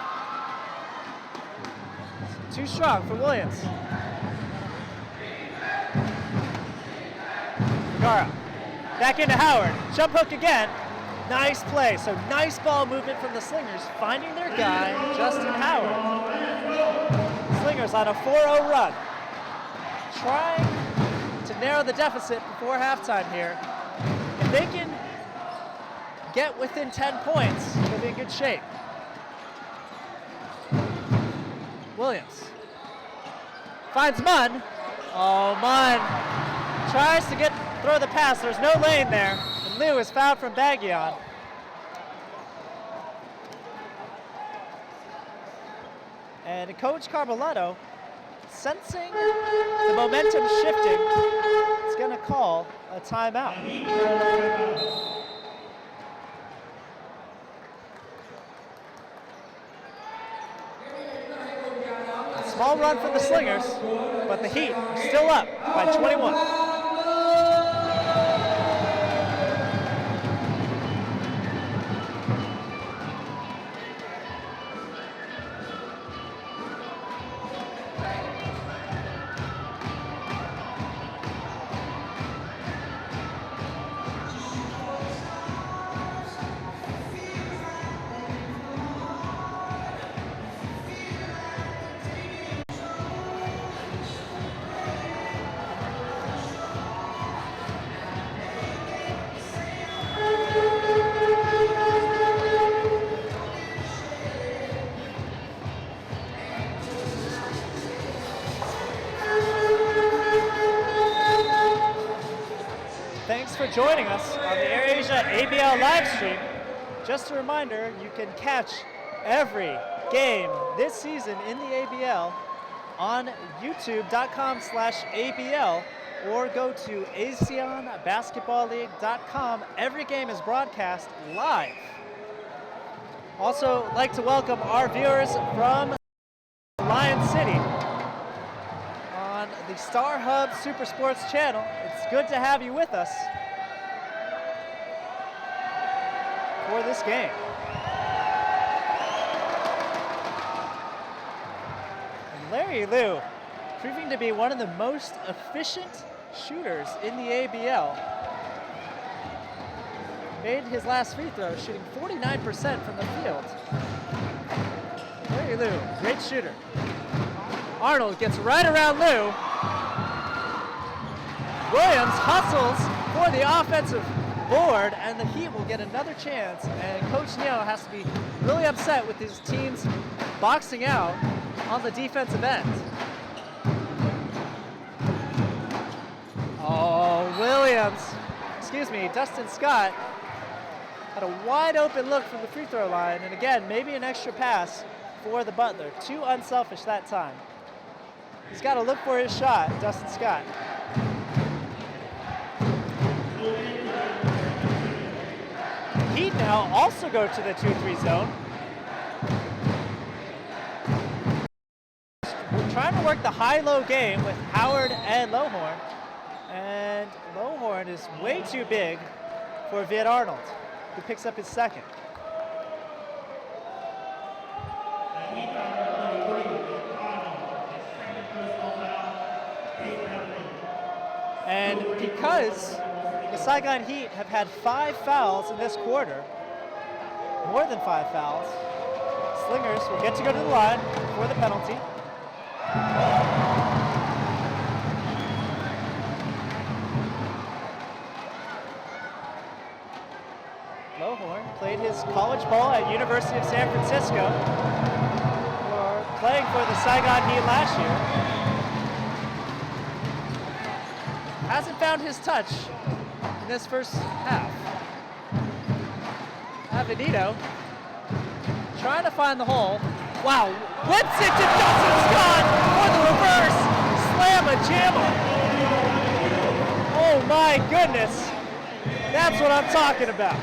[SPEAKER 5] Too strong for Williams. Gara, back into Howard. Jump hook again. Nice play. So nice ball movement from the Slingers, finding their guy, Justin Howard. Slingers on a 4-0 run. Trying to narrow the deficit before halftime here. If they can get within 10 points, they'll be in good shape. Williams finds Munn. Oh, Munn tries to throw the pass. There's no lane there. And Liu is fouled from Baggion. And Coach Carboletto, sensing the momentum shifting, is going to call a timeout. Small run for the Slingers, but the Heat are still up by 21. For joining us on the AirAsia ABL live stream. Just a reminder, you can catch every game this season in the ABL on youtube.com/ABL or go to ASEANbasketballleague.com. Every game is broadcast live. Also, like to welcome our viewers from Lion City on the Star Hub Super Sports channel. It's good to have you with us for this game. And Larry Liu, proving to be one of the most efficient shooters in the ABL, made his last free throw shooting 49% from the field. Larry Liu, great shooter. Arnold gets right around Liu. Williams hustles for the offensive board, and the Heat will get another chance, and Coach Neo has to be really upset with his teams boxing out on the defensive end. Oh, Dustin Scott had a wide open look from the free throw line, and again, maybe an extra pass for the Butler. Too unselfish that time. He's got to look for his shot, Dustin Scott. Heat now also go to the 2-3 zone. We're trying to work the high-low game with Howard and Lohorn. And Lohorn is way too big for Vid Arnold, who picks up his second. And because the Saigon Heat have had 5 fouls in this quarter, more than 5 fouls, Slingers will get to go to the line for the penalty. Lohorn played his college ball at University of San Francisco, playing for the Saigon Heat last year. Hasn't found his touch in this first half. Avenito trying to find the hole. Wow, whips it to Dustin Scott for the reverse slamma jamma. Oh my goodness. That's what I'm talking about.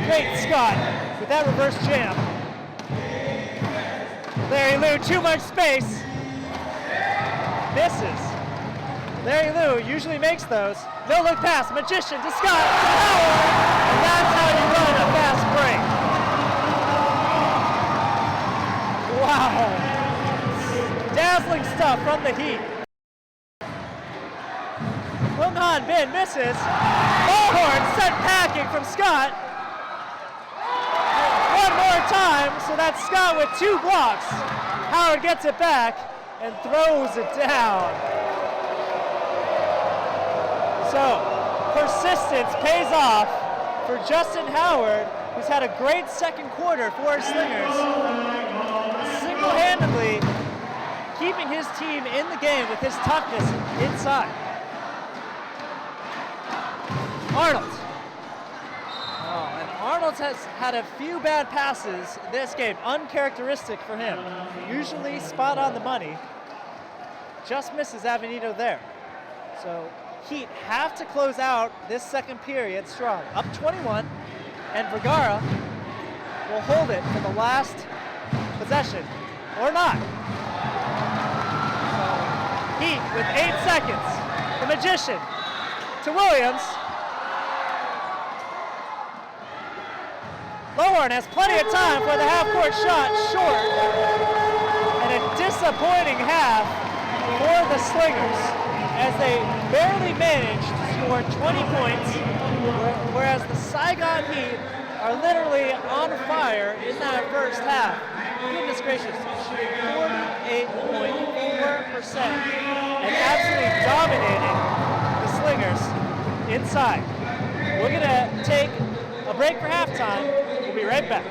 [SPEAKER 5] Great Scott with that reverse jam. Larry Lou, too much space. Misses. Larry Lou usually makes those. No look pass, Magician to Scott, to Howard, and that's how you run a fast break. Wow. Dazzling stuff from the Heat. Hung Han Bin misses. Ballhorn sent packing from Scott. One more time, so that's Scott with 2 blocks. Howard gets it back and throws it down. So, persistence pays off for Justin Howard, who's had a great second quarter for his Slingers. Single-handedly keeping his team in the game with his toughness inside. Arnold. Oh, and Arnold has had a few bad passes this game, uncharacteristic for him. Usually spot on the money. Just misses Avenito there. So Heat have to close out this second period strong. Up 21, and Vergara will hold it for the last possession, or not. So Heat with 8 seconds. The Magician to Williams. Lowhorn has plenty of time for the half-court shot, short. And a disappointing half for the Slingers, as they barely managed to score 20 points, whereas the Saigon Heat are literally on fire in that first half. Goodness gracious, 48.4%, and absolutely dominating the Slingers inside. We're gonna take a break for halftime. We'll be right back.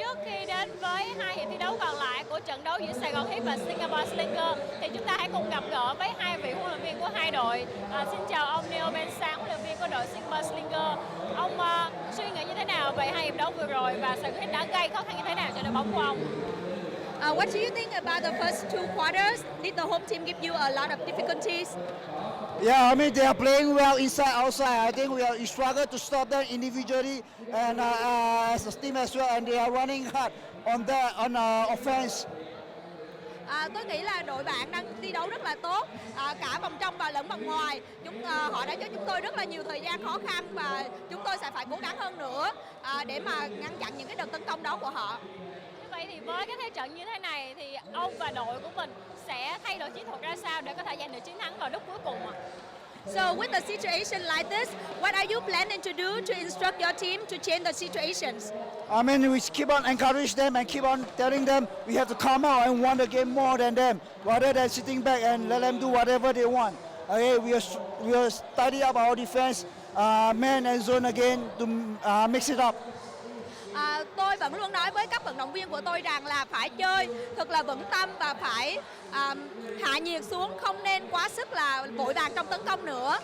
[SPEAKER 1] trước khi đến với hai hiệp thi đấu còn lại của trận đấu giữa Saigon Heat và Singapore Slingers thì chúng ta hãy cùng gặp gỡ với hai vị huấn luyện viên của hai đội. Xin chào ông Neil Ben Sang, huấn luyện viên của đội Singapore Slingers. Ông suy nghĩ như thế nào về hai hiệp đấu vừa rồi và Saigon Heat đã gây khó khăn như thế nào cho đội bóng của ông?
[SPEAKER 2] What do you think about the first two quarters? Did the home team give you a lot of difficulties?
[SPEAKER 3] Yeah, I mean they are playing well inside, outside. I think we struggle to stop them individually and as a team as well. And they are running hard on offense.
[SPEAKER 2] Tôi nghĩ là đội bạn đang thi đấu rất là tốt, cả vòng trong và lẫn vòng ngoài. Họ đã cho chúng tôi rất là nhiều thời gian khó khăn và chúng tôi sẽ phải cố gắng hơn nữa để mà ngăn chặn những cái đợt tấn công đó của họ.
[SPEAKER 1] Vậy thì với cái thế trận như thế này thì ông và đội của mình sẽ thay đổi chiến thuật ra sao để có thể giành được chiến thắng vào lúc cuối cùng ạ?
[SPEAKER 2] So with the situation like this, what are you planning to do to instruct your team to change the situations?
[SPEAKER 3] I mean, we keep on encourage them and keep on telling them we have to come out and want the game more than them, rather than sitting back and let them do whatever they want. Okay, we will study up our defense, man and zone again to mix it up.
[SPEAKER 2] Tôi vẫn luôn nói với các vận động viên của tôi rằng là phải chơi thật là vững tâm và phải hạ nhiệt xuống, không nên quá sức là vội vàng trong tấn công nữa.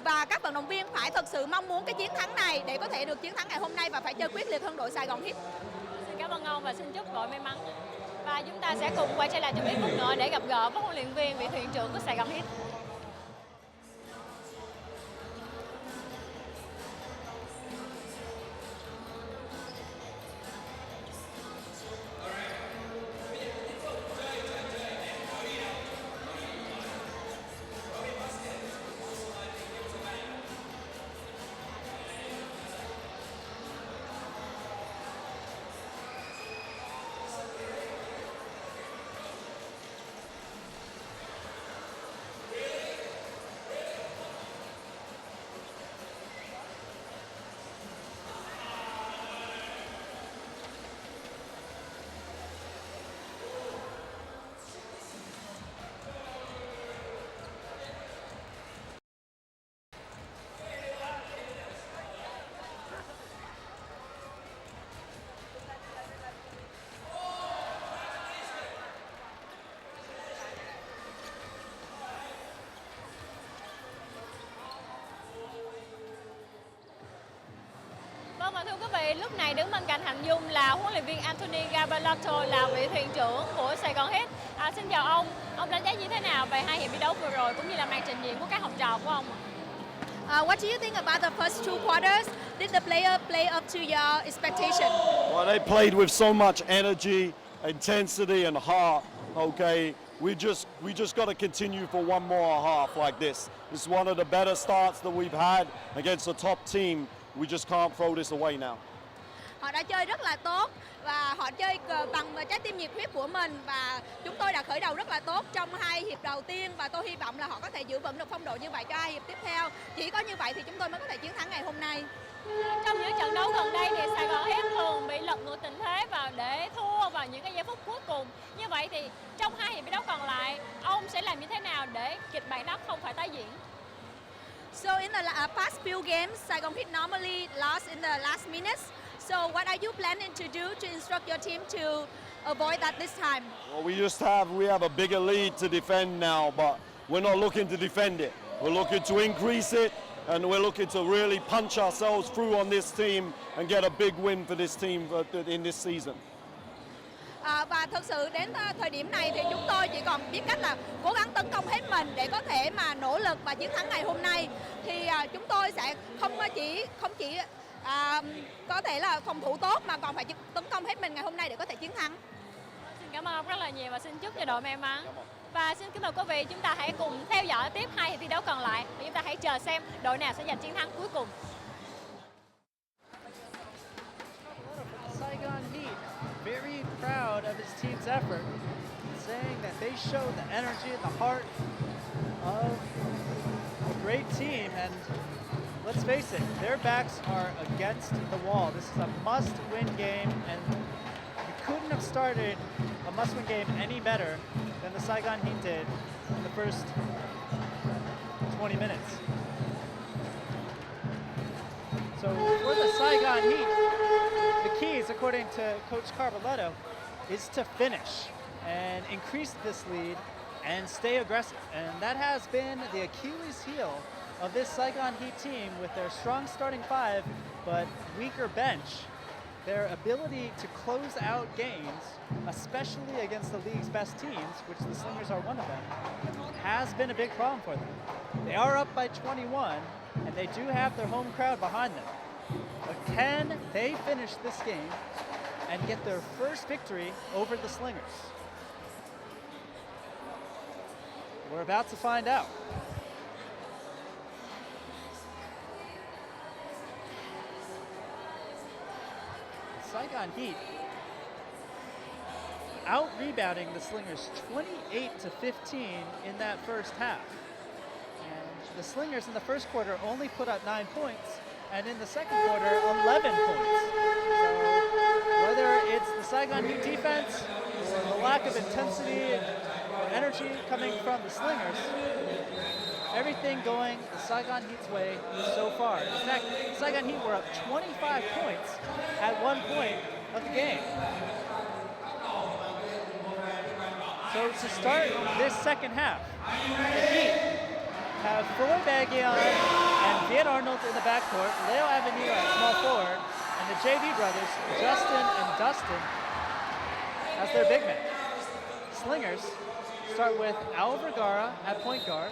[SPEAKER 2] Và các vận động viên phải thật sự mong muốn cái chiến thắng này để có thể được chiến thắng ngày hôm nay và phải chơi quyết liệt hơn đội Saigon Heat.
[SPEAKER 1] Xin cảm ơn ông và xin chúc đội may mắn. Và chúng ta sẽ cùng quay trở lại trong ít phút nữa để gặp gỡ với huấn luyện viên, vị thuyền trưởng của Saigon Heat. Vâng, và thưa quý vị, lúc này đứng bên cạnh Hạnh Dung là huấn luyện viên Anthony Gabalato, là vị thuyền trưởng của Saigon Heat. Xin chào ông đánh giá như thế nào về hai hiệp thi đấu vừa rồi cũng như là màn trình diễn của các học trò của ông?
[SPEAKER 2] What do you think about the first two quarters? Did the player play up to your expectation?
[SPEAKER 7] Well, they played with so much energy, intensity, and heart. Okay, we just got to continue for one more half like this. It's one of the better starts that we've had against a top team. We just can't throw this away now.
[SPEAKER 2] Họ đã chơi rất là tốt và họ chơi bằng trái tim nhiệt huyết của mình và chúng tôi đã khởi đầu rất là tốt trong hai hiệp đầu tiên và tôi hy vọng là họ có thể giữ vững được phong độ như vậy cho hai hiệp tiếp theo. Chỉ có như vậy thì chúng tôi mới có thể chiến thắng ngày hôm nay.
[SPEAKER 1] Trong những trận đấu gần đây thì Saigon Heat thường bị lật ngược tình thế và để thua vào những cái giây phút cuối cùng. Như vậy thì trong hai hiệp thi đấu còn lại, ông sẽ làm như thế nào để kịch bản đó không phải tái diễn?
[SPEAKER 2] So in the past few games, Saigon Heat normally lost in the last minutes. So what are you planning to do to instruct your team to avoid that this time?
[SPEAKER 7] Well, we have a bigger lead to defend now, but we're not looking to defend it. We're looking to increase it, and we're looking to really punch ourselves through on this team and get a big win for this team in this season.
[SPEAKER 2] Và thực sự đến thời điểm này thì chúng tôi chỉ còn biết cách là cố gắng tấn công hết mình để có thể mà nỗ lực và chiến thắng ngày hôm nay. Thì chúng tôi sẽ không chỉ có thể là phòng thủ tốt mà còn phải tấn công hết mình ngày hôm nay để có thể chiến thắng.
[SPEAKER 1] Xin cảm ơn ông rất là nhiều và xin chúc cho đội may mắn. Và xin kính mời quý vị, chúng ta hãy cùng theo dõi tiếp hai hiệp thi đấu còn lại và chúng ta hãy chờ xem đội nào sẽ giành chiến thắng cuối cùng.
[SPEAKER 5] Saigon Heat, very proud of his team's effort, saying that they showed the energy and the heart of a great team. And let's face it, their backs are against the wall. This is a must-win game, and you couldn't have started a must-win game any better than the Saigon Heat did in the first 20 minutes. So for the Saigon Heat, the key keys, according to Coach Carboletto, is to finish and increase this lead and stay aggressive. And that has been the Achilles heel of this Saigon Heat team with their strong starting five, but weaker bench. Their ability to close out games, especially against the league's best teams, which the Slingers are one of them, has been a big problem for them. They are up by 21, and they do have their home crowd behind them. But can they finish this game and get their first victory over the Slingers? We're about to find out. Saigon Heat out-rebounding the Slingers 28-15 in that first half. And the Slingers in the first quarter only put up 9 points, and in the second quarter, 11 points. So whether it's the Saigon Heat defense or the lack of intensity or energy coming from the Slingers, everything going the Saigon Heat's way so far. In fact, the Saigon Heat were up 25 points at one point of the game. So to start this second half, the Heat have Floyd Baggion and Viet Arnold in the backcourt, Leo Avenida at small forward, and the JV brothers, Justin and Dustin, as their big men. Slingers start with Al Vergara at point guard,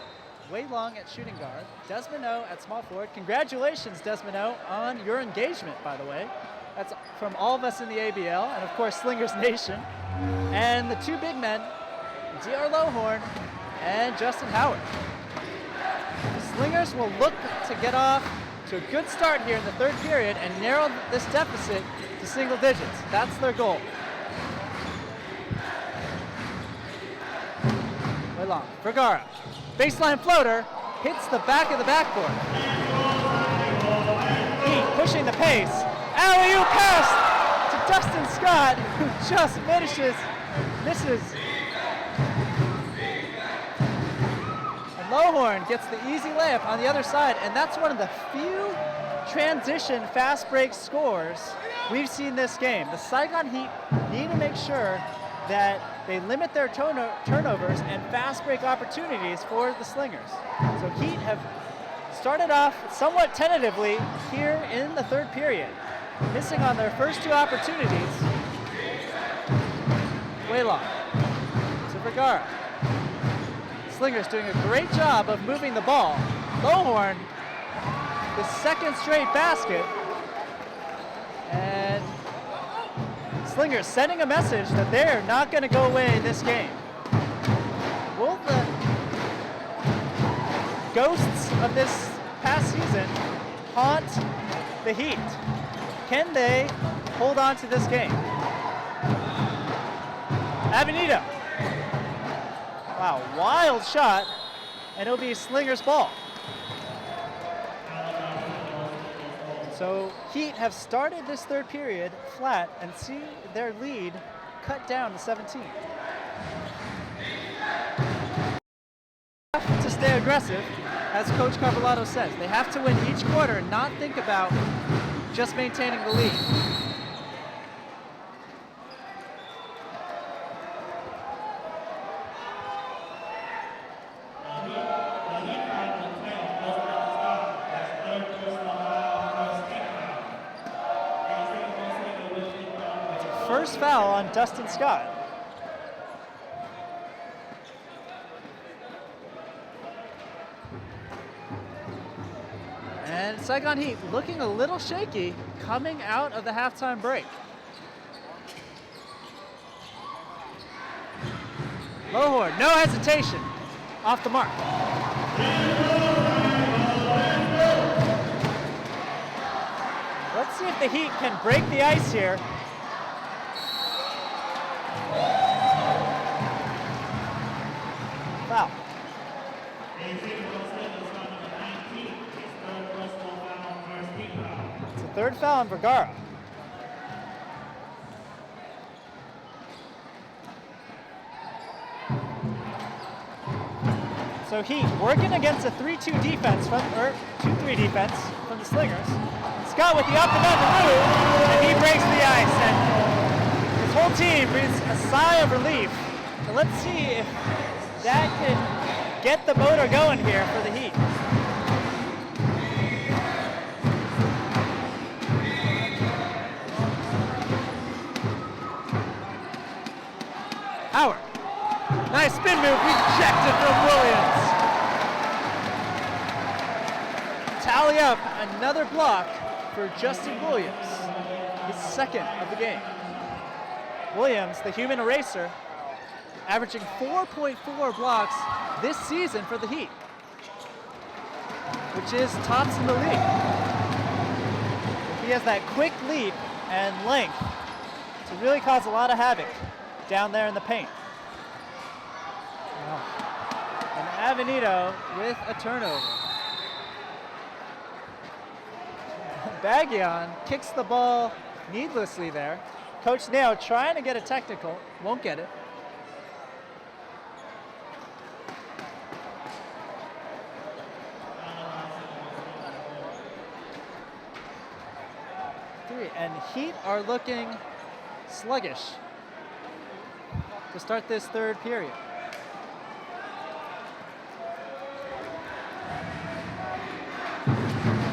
[SPEAKER 5] Wei Long at shooting guard, Desmond O at small forward. Congratulations, Desmond O, on your engagement, by the way. That's from all of us in the ABL, and of course, Slingers Nation. And the two big men, D.R. Lohorn and Justin Howard. The Slingers will look to get off to a good start here in the third period and narrow this deficit to single digits. That's their goal. Wei Long, Vergara. Baseline floater, hits the back of the backboard. Heat pushing the pace. Alley-oop pass to Dustin Scott, who just misses. And Lohorn gets the easy layup on the other side, and that's one of the few transition fast break scores we've seen this game. The Saigon Heat need to make sure that they limit their turnovers and fast break opportunities for the Slingers. So Heat have started off somewhat tentatively here in the third period, missing on their first two opportunities. Wei Long to Vergara. Slingers doing a great job of moving the ball. Lohorn, the second straight basket, and Slingers sending a message that they're not going to go away in this game. Will the ghosts of this past season haunt the Heat? Can they hold on to this game? Avenida. Wow, wild shot, and it'll be Slingers' ball. So Heat have started this third period flat and see their lead cut down to 17. To stay aggressive, as Coach Carboletto says. They have to win each quarter and not think about just maintaining the lead. First foul on Dustin Scott. And Saigon Heat looking a little shaky coming out of the halftime break. Lohorn, no hesitation, off the mark. Let's see if the Heat can break the ice here. Foul. It's the third foul on Vergara. So Heat working against a 3-2 defense 2-3 defense from the Slingers. Scott with the up and under move, and he breaks the ice. And his whole team breathes a sigh of relief. So let's see if that can get the motor going here for the Heat. Howard. Nice spin move, rejected from Williams. Tally up another block for Justin Williams, his second of the game. Williams, the human eraser, averaging 4.4 blocks this season for the Heat, which is tops in the league. He has that quick leap and length to really cause a lot of havoc down there in the paint. And Avenito with a turnover. Baggion kicks the ball needlessly there. Coach Nao trying to get a technical, won't get it. And Heat are looking sluggish to start this third period.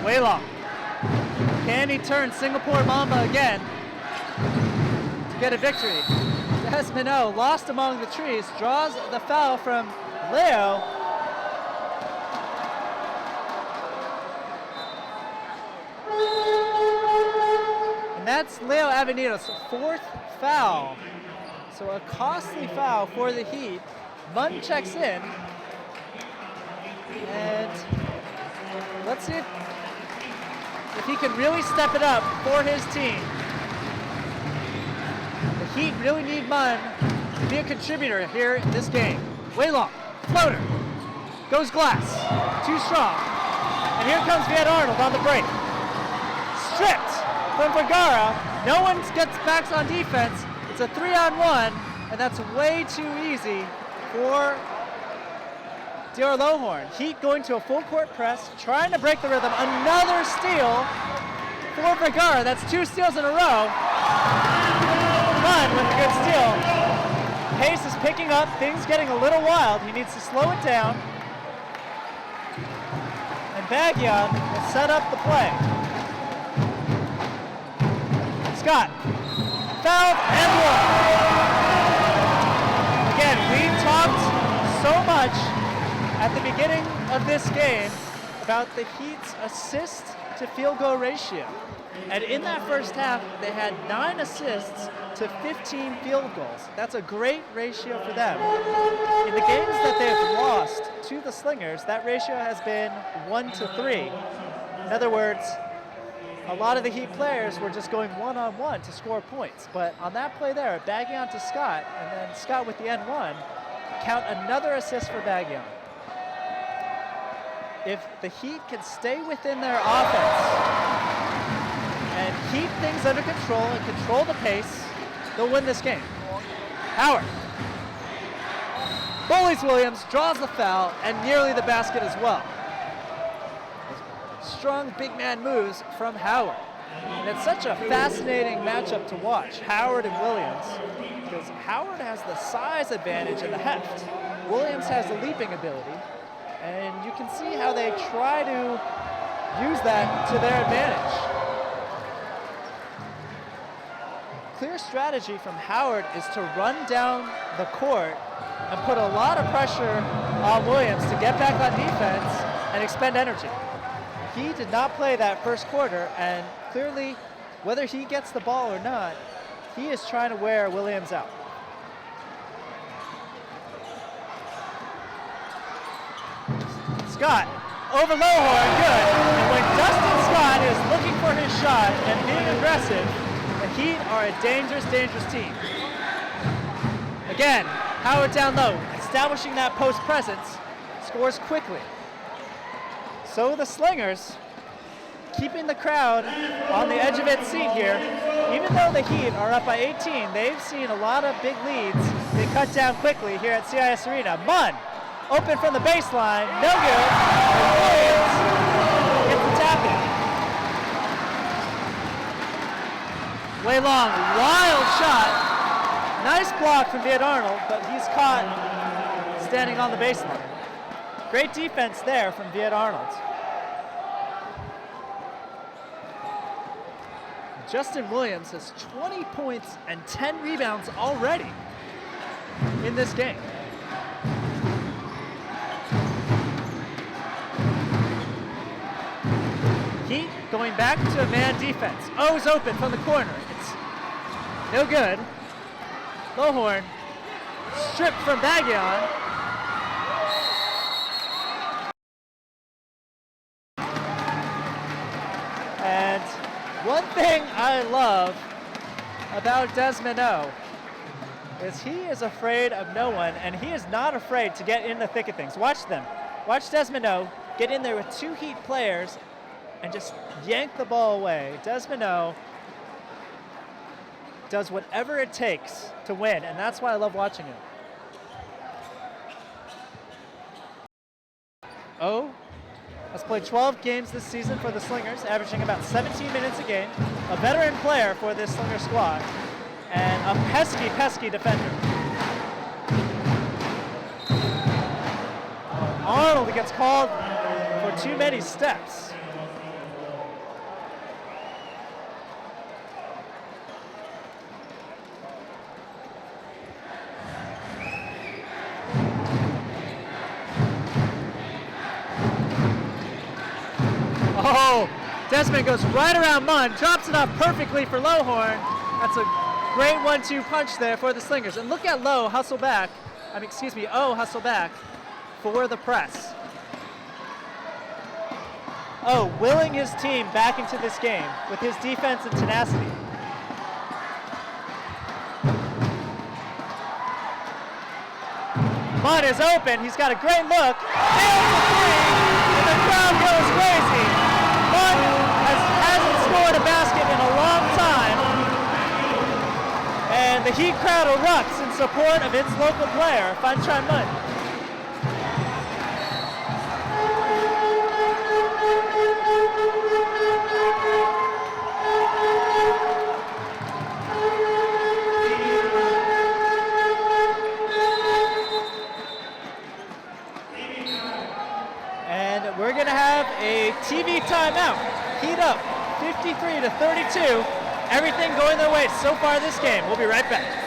[SPEAKER 5] Waylong. Can he turn Singapore Mamba again to get a victory? Desmino lost among the trees, draws the foul from Leo. And that's Leo Avenito's fourth foul. So a costly foul for the Heat. Munn checks in. And let's see if he can really step it up for his team. The Heat really need Munn to be a contributor here in this game. Waylong, floater, goes glass, too strong. And here comes Viet Arnold on the break. Stripped from Vergara, no one gets backs on defense. It's a 3-on-1, and that's way too easy for Dior Lohorn. Heat going to a full court press, trying to break the rhythm. Another steal for Vergara. That's 2 steals in a row. Munn with a good steal. Pace is picking up, things getting a little wild. He needs to slow it down. And Baggion will set up the play. Scott, fouled and one. Again, we talked so much at the beginning of this game about the Heat's assist to field goal ratio. And in that first half, they had 9 assists to 15 field goals. That's a great ratio for them. In the games that they've lost to the Slingers, that ratio has been 1-3. In other words, a lot of the Heat players were just going one-on-one to score points. But on that play there, Baggion to Scott, and then Scott with the N1, count another assist for Baggion. If the Heat can stay within their offense and keep things under control and control the pace, they'll win this game. Howard. Bullies Williams, draws the foul, and nearly the basket as well. Strong big man moves from Howard. And it's such a fascinating matchup to watch, Howard and Williams, because Howard has the size advantage and the heft. Williams has the leaping ability, and you can see how they try to use that to their advantage. Clear strategy from Howard is to run down the court and put a lot of pressure on Williams to get back on defense and expend energy. He did not play that first quarter, and clearly, whether he gets the ball or not, he is trying to wear Williams out. Scott, over Lohorn, good. And when Dustin Scott is looking for his shot and being aggressive, the Heat are a dangerous, dangerous team. Again, Howard down low, establishing that post presence, scores quickly. So the Slingers, keeping the crowd on the edge of its seat here. Even though the Heat are up by 18, they've seen a lot of big leads. They cut down quickly here at CIS Arena. Munn, open from the baseline, no good. And Williams gets the tap in. Way long, wild shot. Nice block from Viet Arnold, but he's caught standing on the baseline. Great defense there from Viet Arnold. Justin Williams has 20 points and 10 rebounds already in this game. Heat going back to a man defense. O's open from the corner. It's no good. Lowhorn stripped from Baggion. And one thing I love about Desmond O is he is afraid of no one, and he is not afraid to get in the thick of things. Watch them. Watch Desmond O get in there with 2 Heat players and just yank the ball away. Desmond O does whatever it takes to win, and that's why I love watching him. O has played 12 games this season for the Slingers, averaging about 17 minutes a game. A veteran player for this Slinger squad, and a pesky, pesky defender. Arnold gets called for too many steps. Oh, Desmond goes right around Munn, drops it off perfectly for Lowhorn. That's a great 1-2 punch there for the Slingers. And look at O hustle back for the press. Oh, willing his team back into this game with his defense and tenacity. Munn is open, he's got a great look. Nails the 3, and the crowd goes crazy. Munn hasn't scored a basket in a long time. And the Heat crowd erupts in support of its local player, Fanchai Munn. And we're gonna have a TV timeout. Heat up, 53-32. Everything going their way so far this game. We'll be right back.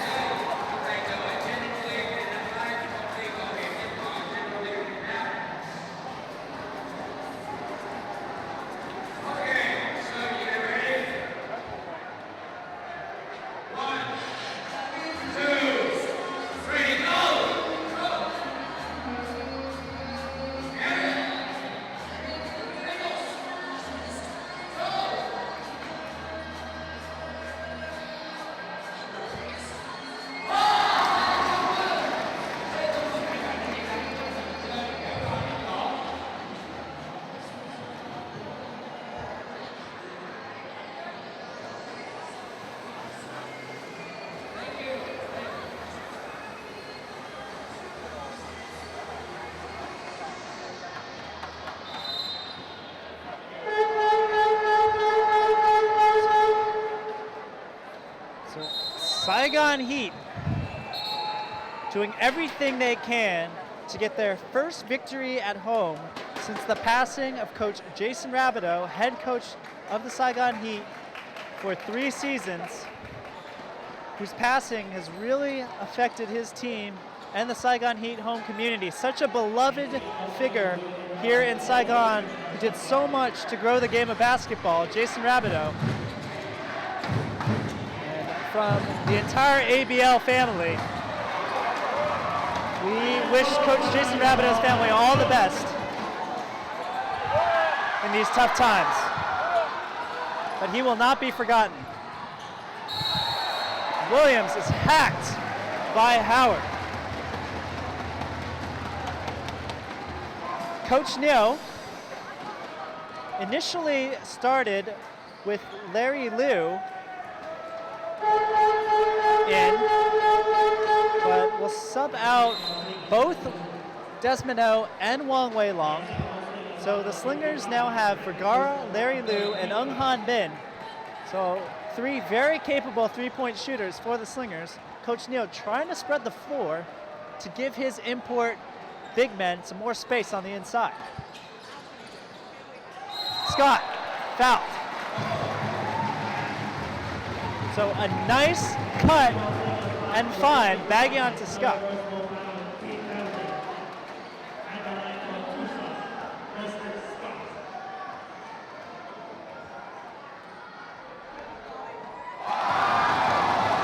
[SPEAKER 5] Saigon Heat doing everything they can to get their first victory at home since the passing of Coach Jason Rabideau, head coach of the Saigon Heat for 3 seasons, whose passing has really affected his team and the Saigon Heat home community. Such a beloved figure here in Saigon who did so much to grow the game of basketball, Jason Rabideau. From the entire ABL family, we wish Coach Jason Rabideau's family all the best in these tough times. But he will not be forgotten. Williams is hacked by Howard. Coach Neo initially started with Larry Liu in, but will sub out both Desmond O and Wong Wei Long. So the Slingers now have Vergara, Larry Liu, and Ung Han Bin. So Three very capable three-point shooters for the Slingers. Coach Neal trying to spread the floor to give his import big men some more space on the inside. Scott, fouled. So a nice cut and fine, bagging onto Scott.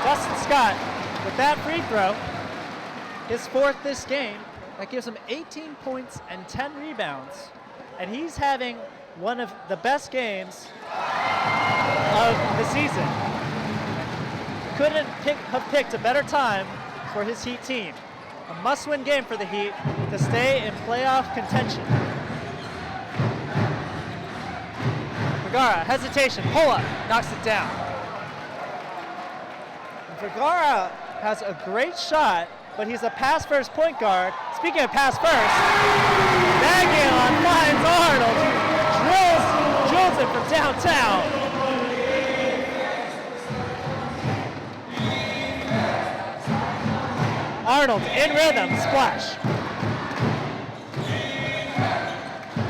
[SPEAKER 5] Justin Scott with that free throw, his fourth this game. That gives him 18 points and 10 rebounds. And he's having one of the best games of the season. Couldn't have picked a better time for his Heat team. A must-win game for the Heat to stay in playoff contention. Vergara, hesitation, pull up, knocks it down. Vergara has a great shot, but he's a pass-first point guard. Speaking of pass-first, Bagian finds Arnold, who drills it from downtown. Arnold in rhythm, splash.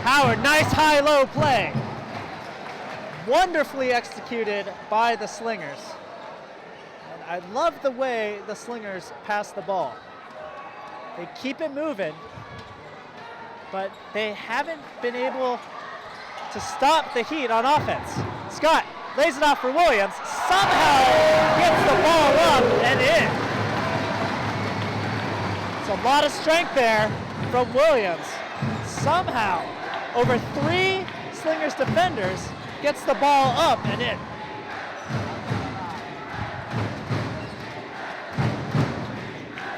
[SPEAKER 5] Howard, nice high-low play. Wonderfully executed by the Slingers. And I love the way the Slingers pass the ball. They keep it moving, but they haven't been able to stop the Heat on offense. Scott lays it off for Williams, somehow gets the ball up and in. It's a lot of strength there from Williams. Somehow, over 3 Slingers defenders, gets the ball up and in.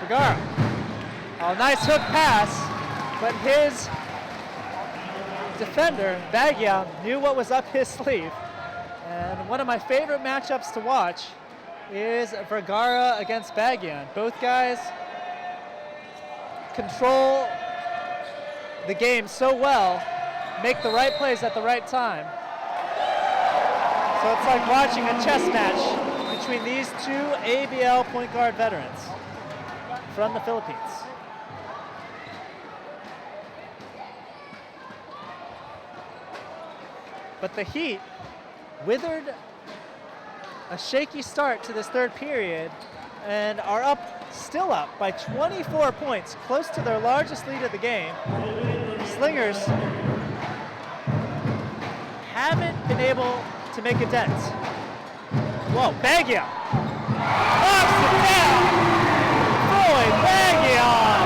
[SPEAKER 5] Vergara. A nice hook pass, but his defender, Bagian, knew what was up his sleeve. And one of my favorite matchups to watch is Vergara against Bagian. Both guys control the game so well, make the right plays at the right time. So it's like watching a chess match between these two ABL point guard veterans from the Philippines. But the Heat withered a shaky start to this third period and are still up by 24 points, close to their largest lead of the game. Slingers haven't been able to make a dent. Whoa, Bagian knocks it down. Floyd Bagian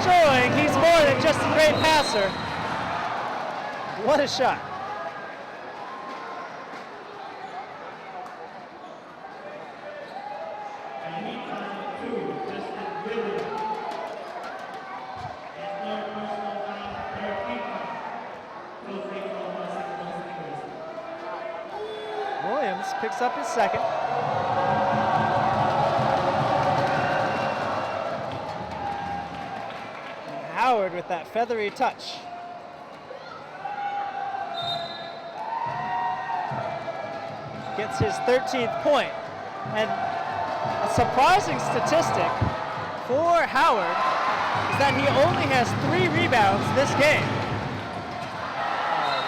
[SPEAKER 5] showing he's more than just a great passer. What a shot. Williams picks up his second. And Howard with that feathery touch. Gets his 13th point. And a surprising statistic for Howard is that he only has 3 rebounds this game.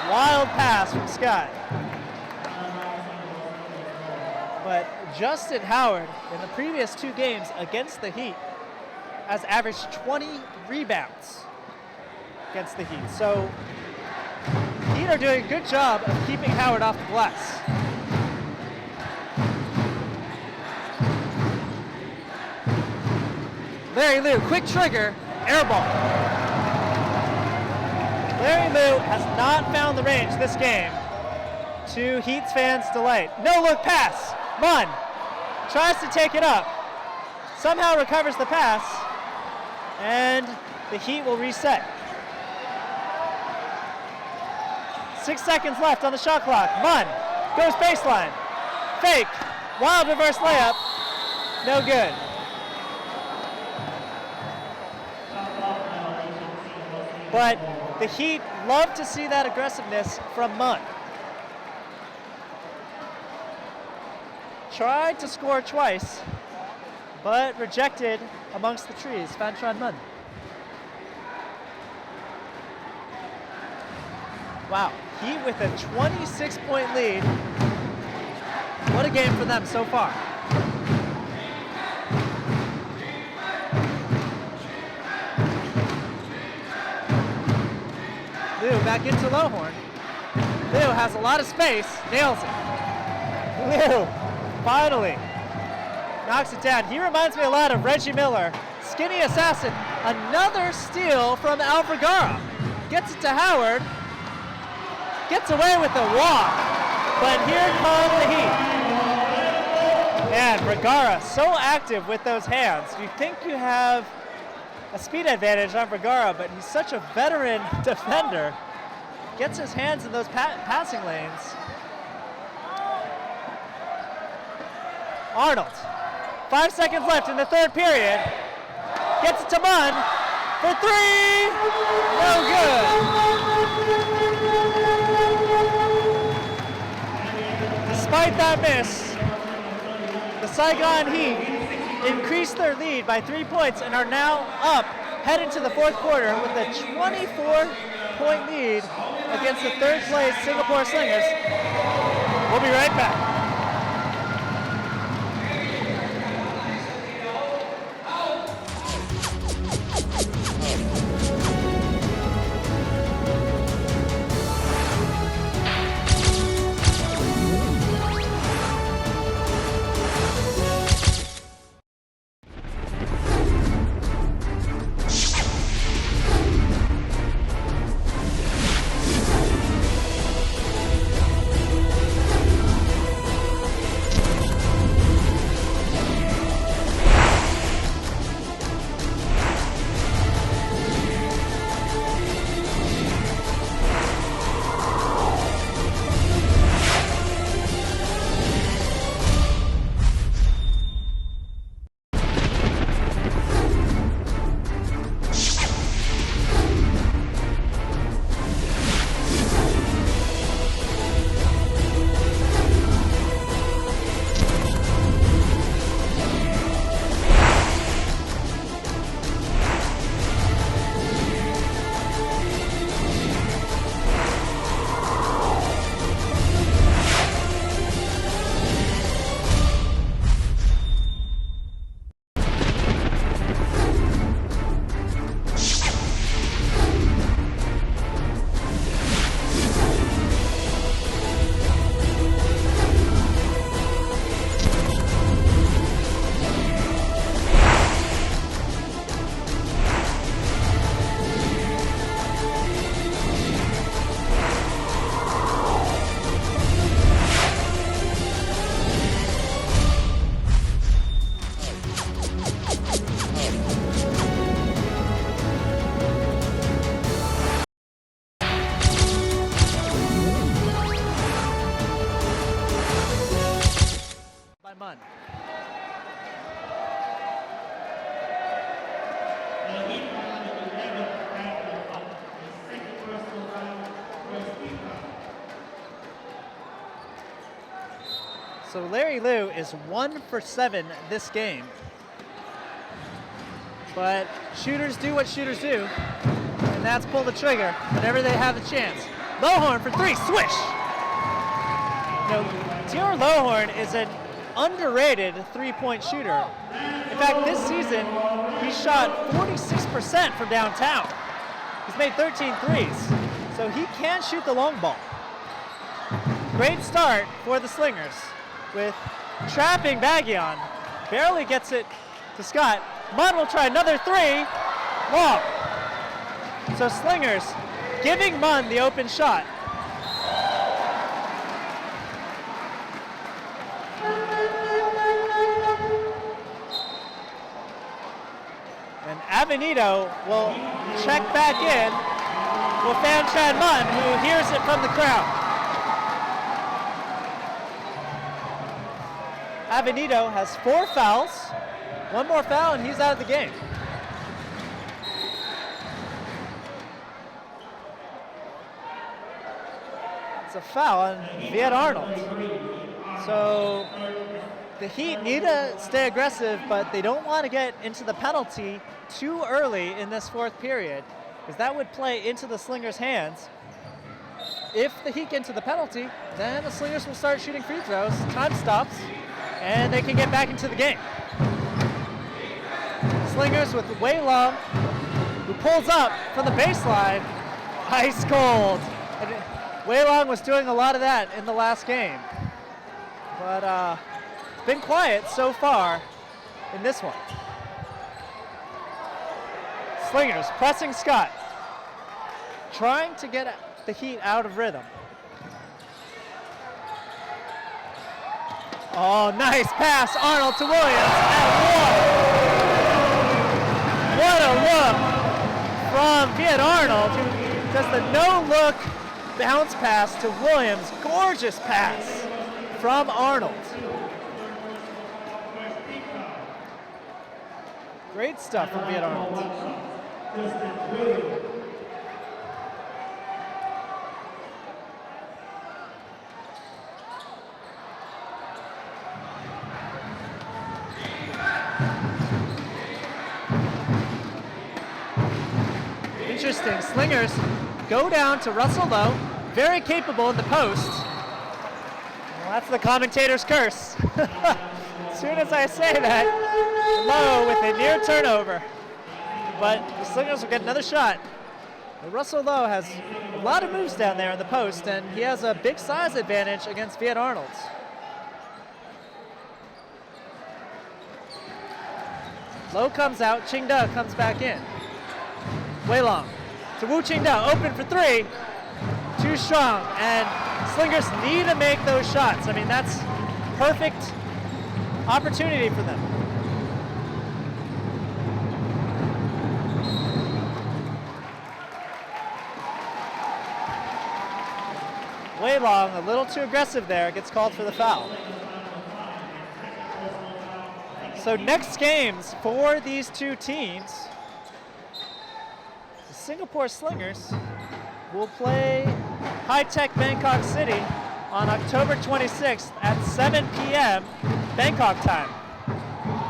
[SPEAKER 5] A wild pass from Scott. But Justin Howard, in the previous 2 games against the Heat, has averaged 20 rebounds against the Heat. So Heat are doing a good job of keeping Howard off the glass. Larry Liu, quick trigger, air ball. Larry Liu has not found the range this game, to Heat's fans' delight. No look pass. Munn tries to take it up, somehow recovers the pass, and the Heat will reset. 6 seconds left on the shot clock. Munn goes baseline. Fake, wild reverse layup, no good. But the Heat love to see that aggressiveness from Munn. tried to score twice, but rejected amongst the trees. Phan Tran Minh. Wow, Heat with a 26-point lead. What a game for them so far. Liu back into Lowhorn. Liu has a lot of space, nails it. Liu finally knocks it down. He reminds me a lot of Reggie Miller, skinny assassin. Another steal from Al Vergara. Gets it to Howard, gets away with a walk, but here come the Heat. Man, Vergara so active with those hands. You think you have a speed advantage on Vergara, but he's such a veteran defender. Gets his hands in those passing lanes. Arnold, 5 seconds left in the third period. Gets it to Munn for three, no good. Despite that miss, the Saigon Heat increased their lead by 3 points and are now up, headed to the fourth quarter with a 24-point lead against the third place Singapore Slingers. We'll be right back. Munn. So Larry Liu is 1 for 7 this game. But shooters do what shooters do, and that's pull the trigger whenever they have the chance. Lowhorn for three, swish! Dior Lowhorn is an underrated three-point shooter. In fact, this season, he shot 46% from downtown. He's made 13 threes, so he can shoot the long ball. Great start for the Slingers with trapping Baggion. Barely gets it to Scott. Munn will try another three, long. So Slingers giving Munn the open shot. And Avenito will check back in with Phan Tran Munn, who hears it from the crowd. Avenito has 4 fouls. One more foul and he's out of the game. It's a foul on Viet Arnold. So the Heat need to stay aggressive, but they don't want to get into the penalty too early in this fourth period, because that would play into the Slingers' hands. If the Heat get into the penalty, then the Slingers will start shooting free throws, time stops, and they can get back into the game. Slingers with Wei Long, who pulls up from the baseline, ice cold. And Wei Long was doing a lot of that in the last game. But it's been quiet so far in this one. Slingers pressing Scott, trying to get the Heat out of rhythm. Oh, nice pass, Arnold to Williams at one. What a look from Viet Arnold, who does the no-look bounce pass to Williams. Gorgeous pass from Arnold. Great stuff from Viet Arnold. Interesting, Slingers go down to Russell Lowe, very capable in the post. Well, that's the commentator's curse. As soon as I say that, Lowe with a near turnover. But the Slingers will get another shot. But Russell Lowe has a lot of moves down there in the post, and he has a big size advantage against Viet Arnold. Lowe comes out, Ching Da comes back in. Wei Long to Wu Ching Da, open for three. Too strong, and Slingers need to make those shots. I mean, that's perfect opportunity for them. Wei Long, a little too aggressive there, gets called for the foul. So next games for these two teams, the Singapore Slingers will play High-Tech Bangkok City on October 26th at 7 p.m. Bangkok time.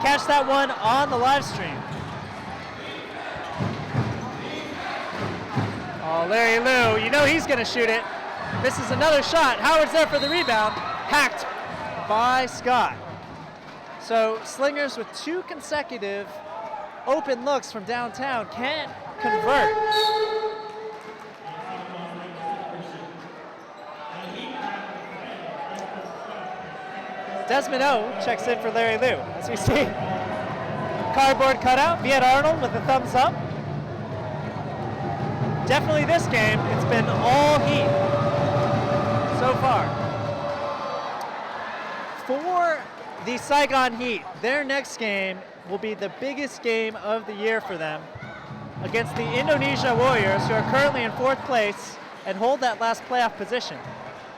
[SPEAKER 5] Catch that one on the live stream. Oh, Larry Liu, you know he's gonna shoot it. Misses another shot. Howard's there for the rebound. Hacked by Scott. So Slingers with two consecutive open looks from downtown can't convert. Desmond O checks in for Larry Liu. As we see, cardboard cutout, Viet Arnold with a thumbs up. Definitely this game, it's been all Heat so far. For the Saigon Heat, their next game will be the biggest game of the year for them against the Indonesia Warriors, who are currently in 4th place and hold that last playoff position.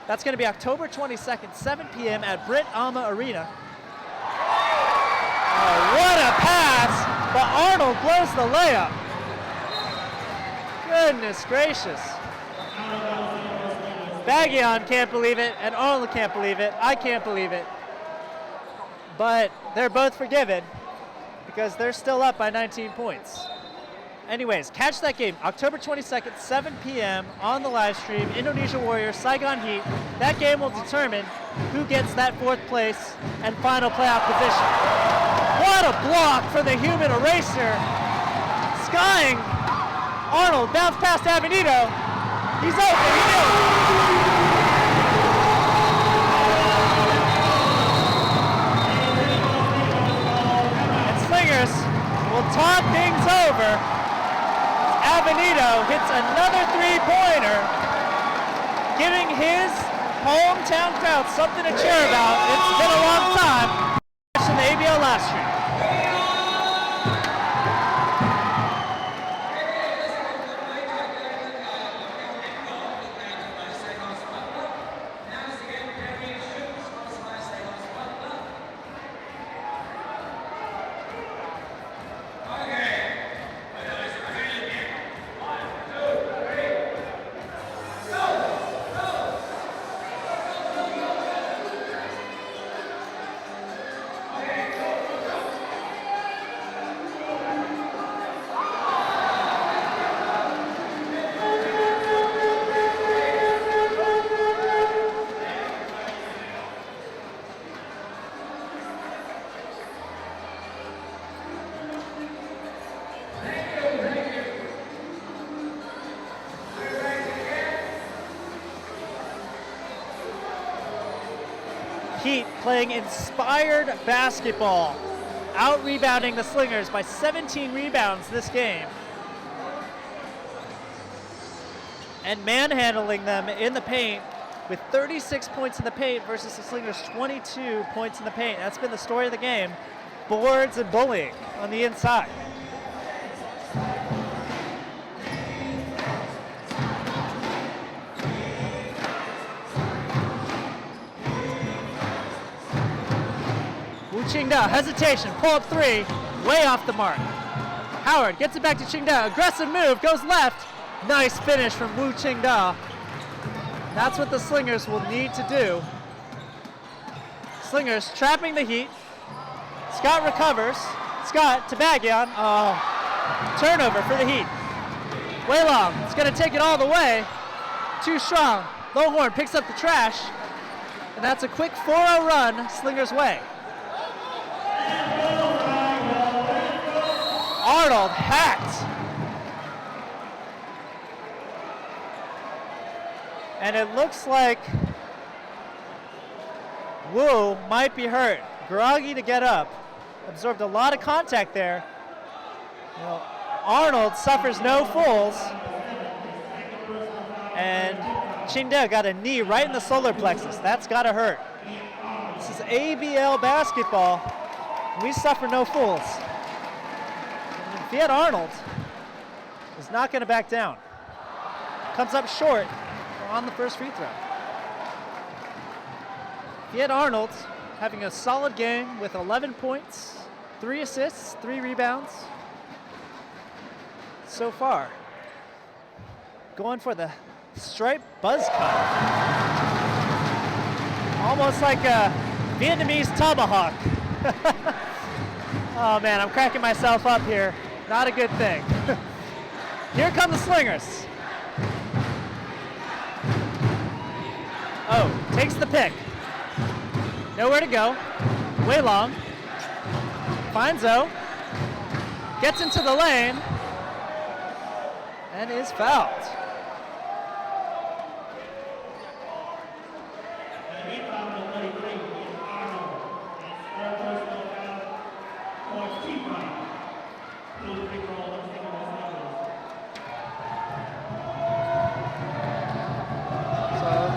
[SPEAKER 5] That's going to be October 22nd, 7 p.m. at Brit Ama Arena. Oh, what a pass, but Arnold blows the layup. Goodness gracious. Baggion can't believe it, and Arnold can't believe it. I can't believe it. But they're both forgiven because they're still up by 19 points. Anyways, catch that game, October 22nd, 7 p.m. on the live stream, Indonesia Warriors, Saigon Heat. That game will determine who gets that 4th place and final playoff position. What a block for the human eraser. Skying Arnold, bounce past Avenito. He's open, he knew it. And Slingers will talk things over. Avenito hits another three-pointer, giving his hometown crowd something to cheer about. It's been a long time. Watching the ABL last stream. Heat playing inspired basketball, out-rebounding the Slingers by 17 rebounds this game. And manhandling them in the paint with 36 points in the paint versus the Slingers' 22 points in the paint. That's been the story of the game. Boards and bullying on the inside. Wu Qingda, hesitation, pull up three, way off the mark. Howard gets it back to Qingda, aggressive move, goes left. Nice finish from Wu Qingda. That's what the Slingers will need to do. Slingers trapping the Heat. Scott recovers. Scott to Bagyan. Oh, turnover for the Heat. Wei Long is going to take it all the way. Too strong. Lowhorn picks up the trash. And that's a quick 4-0 run Slingers' way. Arnold hacked. And it looks like Wu might be hurt. Groggy to get up. Absorbed a lot of contact there. You know, Arnold suffers no fouls. And Qingda got a knee right in the solar plexus. That's got to hurt. This is ABL basketball. We suffer no fouls. And Fiat Arnold is not going to back down. Comes up short on the first free throw. Fiat Arnold having a solid game with 11 points, 3 assists, 3 rebounds so far. Going for the stripe buzz cut. Almost like a Vietnamese tomahawk. Oh man, I'm cracking myself up here. Not a good thing. Here come the Slingers. Oh, takes the pick. Nowhere to go. Wei Long. Finds O. Gets into the lane. And is fouled.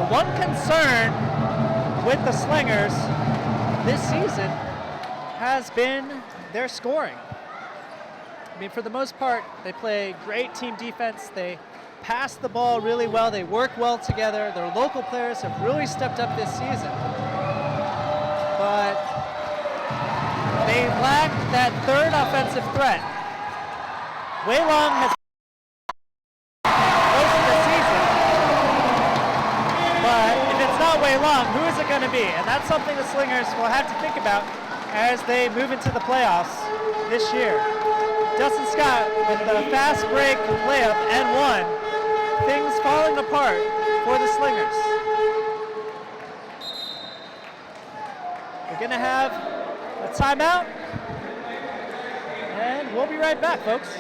[SPEAKER 5] One concern with the Slingers this season has been their scoring. I mean, for the most part, they play great team defense. They pass the ball really well. They work well together. Their local players have really stepped up this season. But they lack that third offensive threat. Wei Long has Wei Long, who is it going to be? And that's something the Slingers will have to think about as they move into the playoffs this year. Dustin Scott with the fast break layup and one. Things falling apart for the Slingers. We're going to have a timeout, and we'll be right back, folks.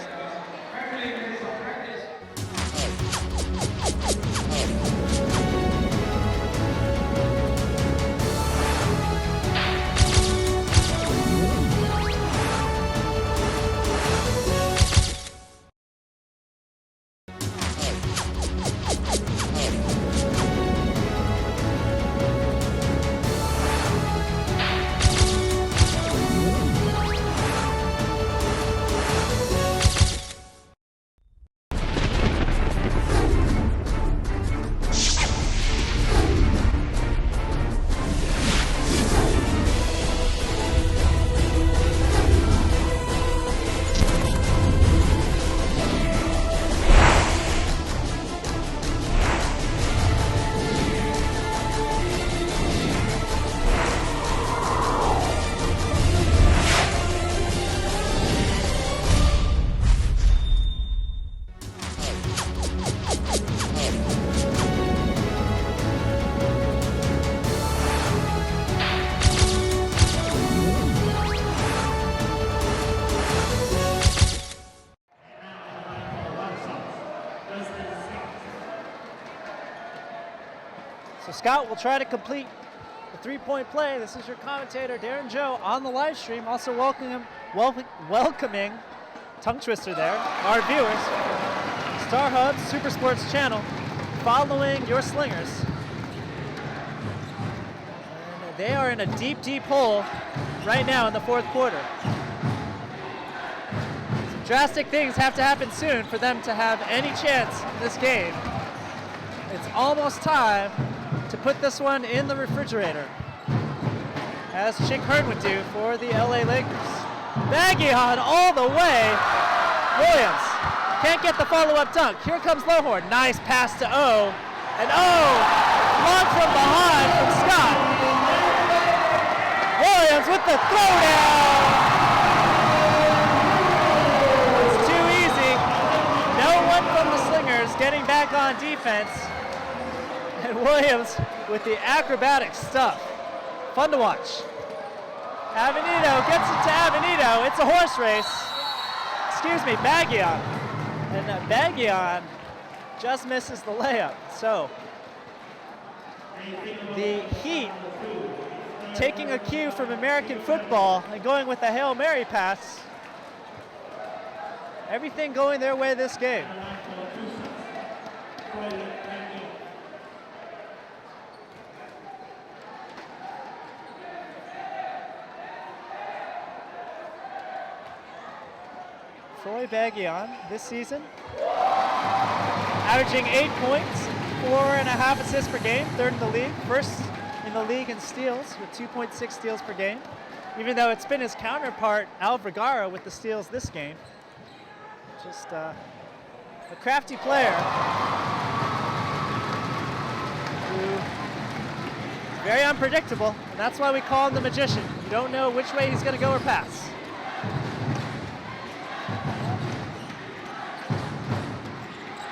[SPEAKER 5] So Scott will try to complete the the three-point play. This is your commentator, Darren Joe, on the live stream. Also welcoming tongue twister there, our viewers, Star Hub Super Sports channel, following your Slingers. And they are in a deep, deep hole right now in the fourth quarter. Some drastic things have to happen soon for them to have any chance in this game. It's almost time to put this one in the refrigerator, as Chink Hearn would do for the LA Lakers. Baggion all the way. Williams can't get the follow-up dunk. Here comes Lohorn. Nice pass to O. And O, blocked from behind from Scott. Williams with the throwdown. It's too easy. No one from the Slingers getting back on defense. And Williams with the acrobatic stuff. Fun to watch. Avenito gets it to Avenito. It's a horse race. Excuse me, Baggion. And Baggion just misses the layup. So the Heat taking a cue from American football and going with a Hail Mary pass. Everything going their way this game. Troy Baggion this season, averaging 8 points, 4.5 assists per game, third in the league, first in the league in steals with 2.6 steals per game, even though it's been his counterpart, Al Vergara, with the steals this game. Just a crafty player who is very unpredictable, and that's why we call him the magician. You don't know which way he's going to go or pass.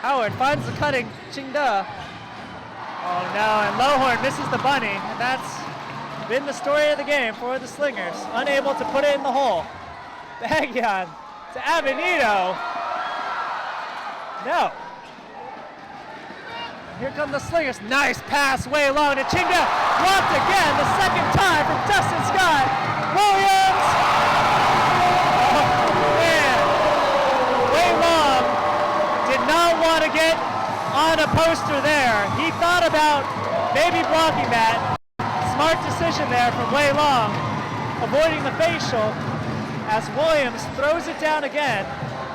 [SPEAKER 5] Howard finds the cutting Chingda. Oh no, and Lohorn misses the bunny, and that's been the story of the game for the Slingers. Unable to put it in the hole. Baggion to Avenito. No. Here come the Slingers. Nice pass way long to Chingda. Blocked again, the second time from Dustin Scott. Williams. Oh man, way long. Did not want to get on a poster there. He thought about maybe blocking that. Smart decision there from Wei Long, avoiding the facial as Williams throws it down again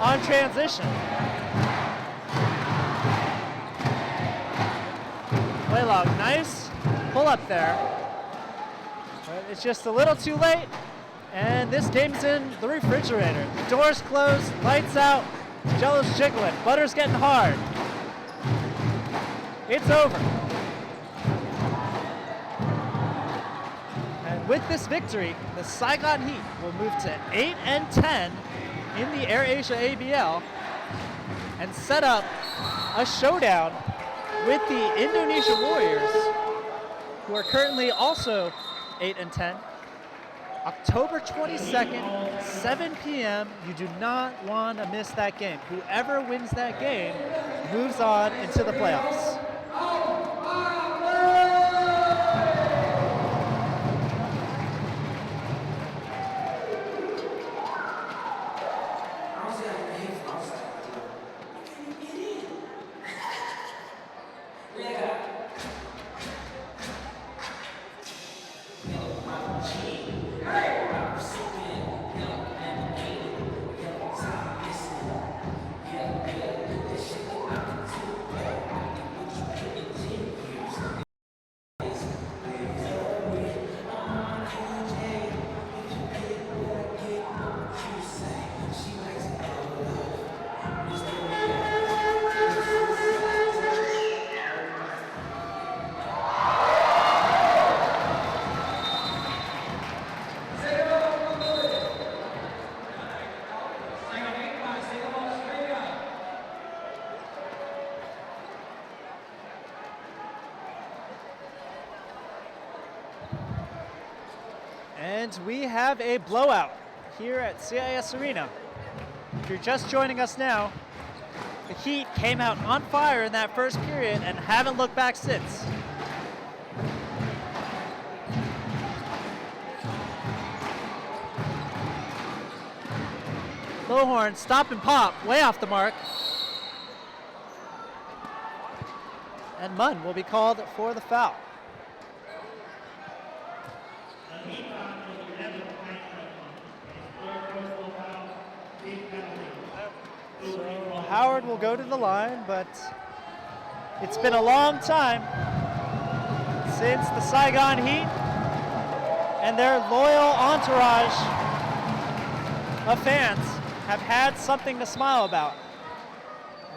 [SPEAKER 5] on transition. Wei Long, nice pull up there. But it's just a little too late, and this game's in the refrigerator. The doors closed, lights out. Jello's jiggling, butter's getting hard. It's over. And with this victory, the Saigon Heat will move to 8-10 in the AirAsia ABL and set up a showdown with the Indonesia Warriors, who are currently also 8-10. October 22nd, 7 p.m. You do not want to miss that game. Whoever wins that game moves on into the playoffs. And we have a blowout here at CIS Arena. If you're just joining us now, the Heat came out on fire in that first period and haven't looked back since. Lowhorn, stop and pop, way off the mark. And Munn will be called for the foul. So Howard will go to the line, but it's been a long time since the Saigon Heat and their loyal entourage of fans have had something to smile about.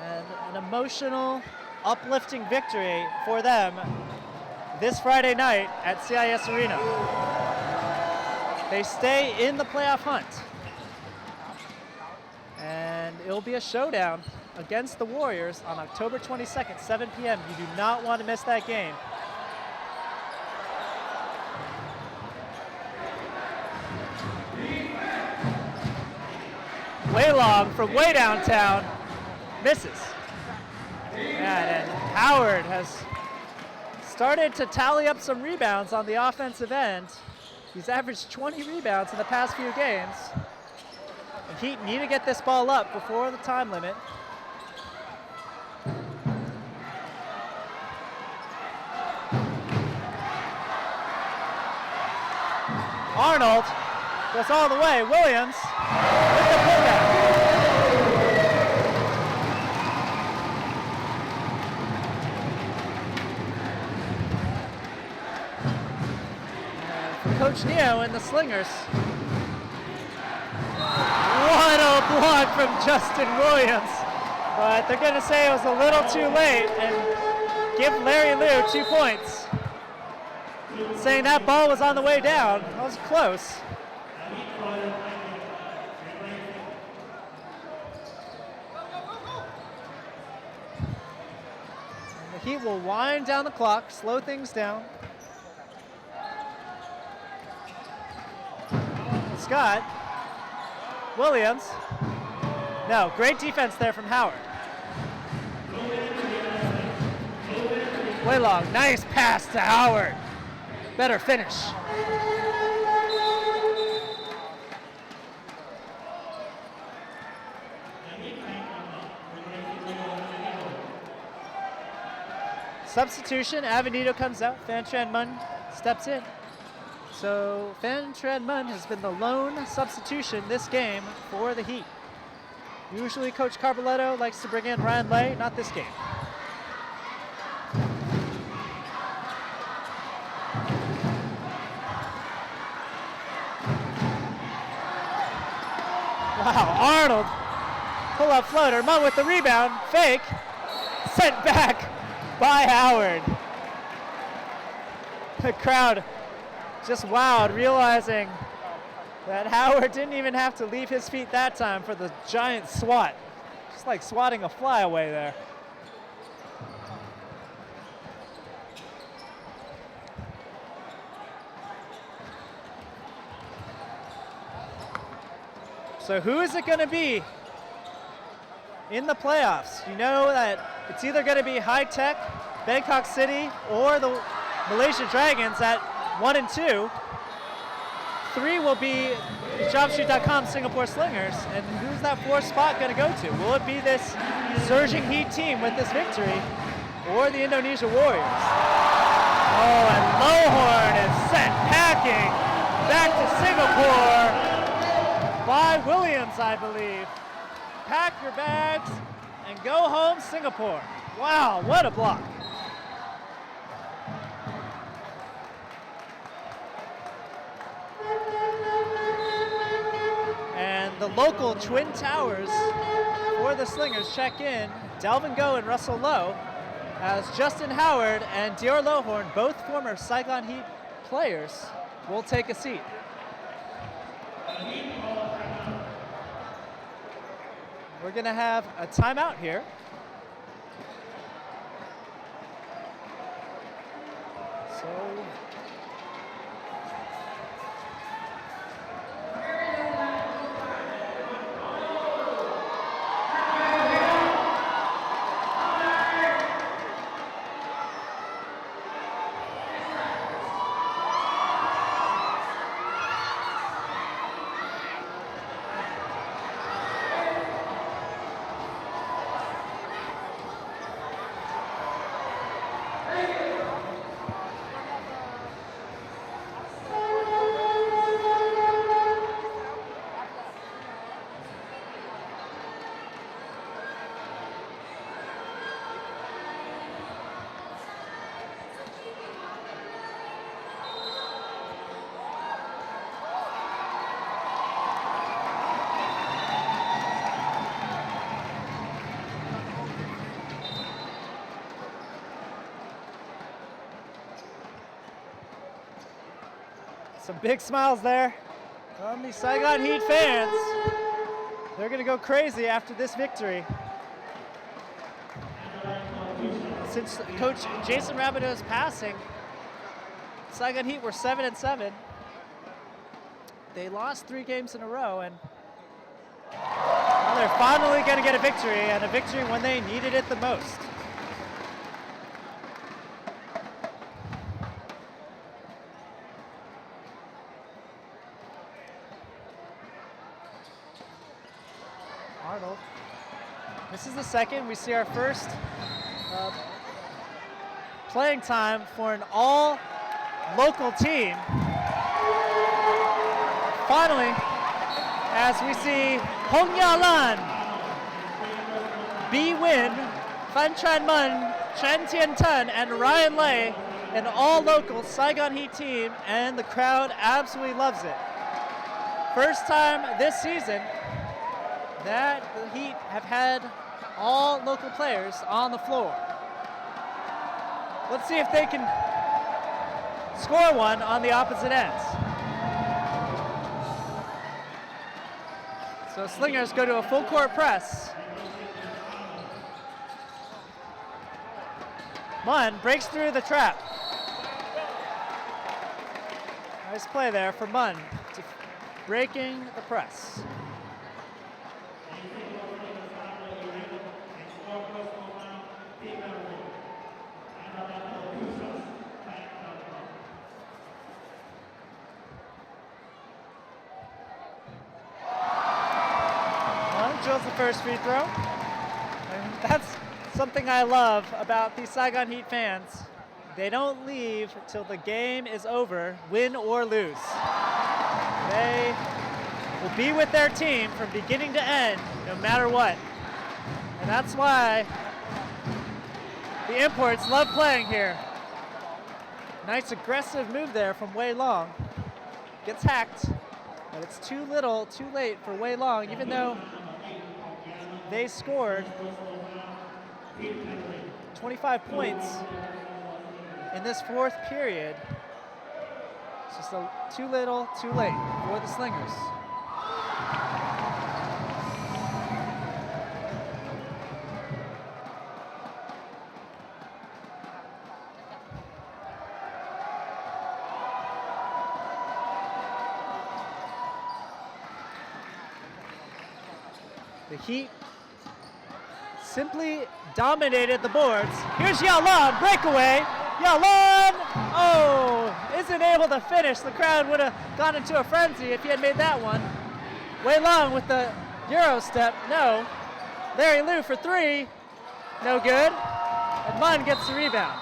[SPEAKER 5] And an emotional, uplifting victory for them this Friday night at CIS Arena. They stay in the playoff hunt. And it'll be a showdown against the Warriors on October 22nd, 7 p.m. You do not want to miss that game. Way long from way downtown, misses. And Howard has started to tally up some rebounds on the offensive end. He's averaged 20 rebounds in the past few games. And Heat need to get this ball up before the time limit. Arnold goes all the way. Williams with the putback. For Coach Neo and the Slingers. What a block from Justin Williams. But they're going to say it was a little too late and give Larry Liu 2 points. Saying that ball was on the way down. That was close. And the Heat will wind down the clock, slow things down. Scott. Williams. No, great defense there from Howard. Way long, nice pass to Howard. Better finish. Substitution, Avenito comes out, Phan Tran Mun steps in. So Phan Tran Mun has been the lone substitution this game for the Heat. Usually Coach Carboletto likes to bring in Ryan Lay, not this game. Wow, Arnold, pull-up floater, Munn with the rebound, fake, sent back by Howard. The crowd just wowed, realizing that Howard didn't even have to leave his feet that time for the giant swat. Just like swatting a fly away there. So who is it going to be in the playoffs? You know that it's either going to be High Tech, Bangkok City, or the Malaysia Dragons at 1 and 2. 3 will be the JobStreet.com Singapore Slingers. And who's that 4th spot going to go to? Will it be this surging Heat team with this victory, or the Indonesia Warriors? Oh, and Lowhorn is sent packing back to Singapore by Williams, I believe. Pack your bags and go home, Singapore. Wow, what a block. And the local Twin Towers for the Slingers check in. Delvin Goh and Russell Lowe, as Justin Howard and Dior Lowhorn, both former Saigon Heat players, will take a seat. We're going to have a timeout here. So Some big smiles there from the Saigon Heat fans. They're going to go crazy after this victory. Since Coach Jason Rabideau's passing, Saigon Heat were 7-7. They lost 3 games in a row, and now they're finally going to get a victory, and a victory when they needed it the most. Arnold. This is the second. We see our first playing time for an all-local team. Finally, as we see Hong Ya-lan, Bi Win, Fan Chan Mun, Chen Tien Tun, and Ryan Lei, an all-local Saigon Heat team, and the crowd absolutely loves it. First time this season that the Heat have had all local players on the floor. Let's see if they can score one on the opposite ends. So Slingers go to a full court press. Mun breaks through the trap. Nice play there for Mun, breaking the press. Drills the first free throw. And that's something I love about these Saigon Heat fans. They don't leave till the game is over, win or lose. They will be with their team from beginning to end, no matter what. And that's why the imports love playing here. Nice aggressive move there from Wei Long. Gets hacked, but it's too little, too late for Wei Long, even though they scored 25 points in this fourth period. It's just too little, too late for the Slingers. The Heat simply dominated the boards. Here's Yalan, breakaway. Yalan, isn't able to finish. The crowd would have gone into a frenzy if he had made that one. Wei Long with the Euro step, no. Larry Liu for 3, no good. And Mun gets the rebound.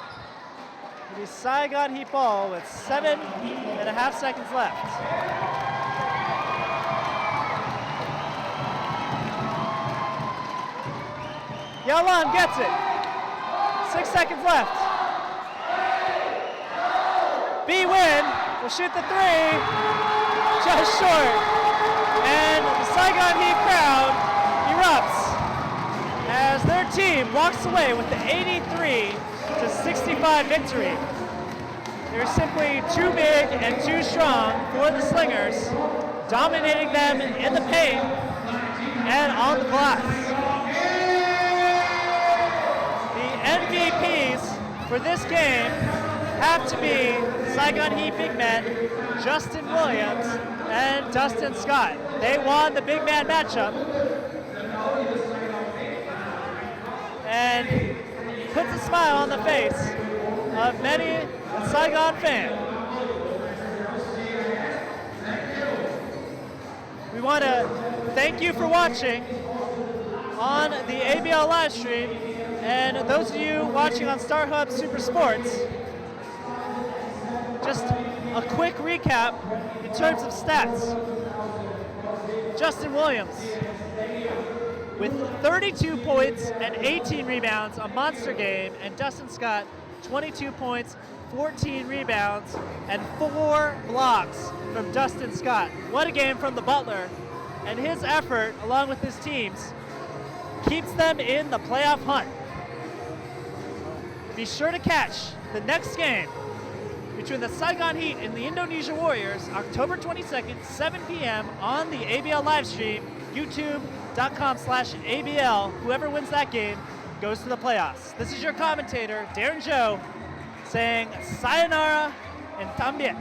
[SPEAKER 5] The Saigon Heat ball with 7.5 seconds left. Yalan gets it. 6 seconds left. Bi Win will shoot the 3. Just short. And the Saigon Heat crowd erupts as their team walks away with the 83-65 victory. They're simply too big and too strong for the Slingers, dominating them in the paint and on the glass. MVPs for this game have to be Saigon Heat big men Justin Williams and Dustin Scott. They won the big man matchup and puts a smile on the face of many Saigon fans. We want to thank you for watching on the ABL live stream. And those of you watching on StarHub Super Sports, just a quick recap in terms of stats. Justin Williams with 32 points and 18 rebounds, a monster game, and Dustin Scott, 22 points, 14 rebounds, and 4 blocks from Dustin Scott. What a game from the Butler, and his effort, along with his team's, keeps them in the playoff hunt. Be sure to catch the next game between the Saigon Heat and the Indonesia Warriors, October 22nd, 7 p.m. on the ABL live stream, youtube.com/ABL. Whoever wins that game goes to the playoffs. This is your commentator, Darren Joe, saying sayonara and tambien.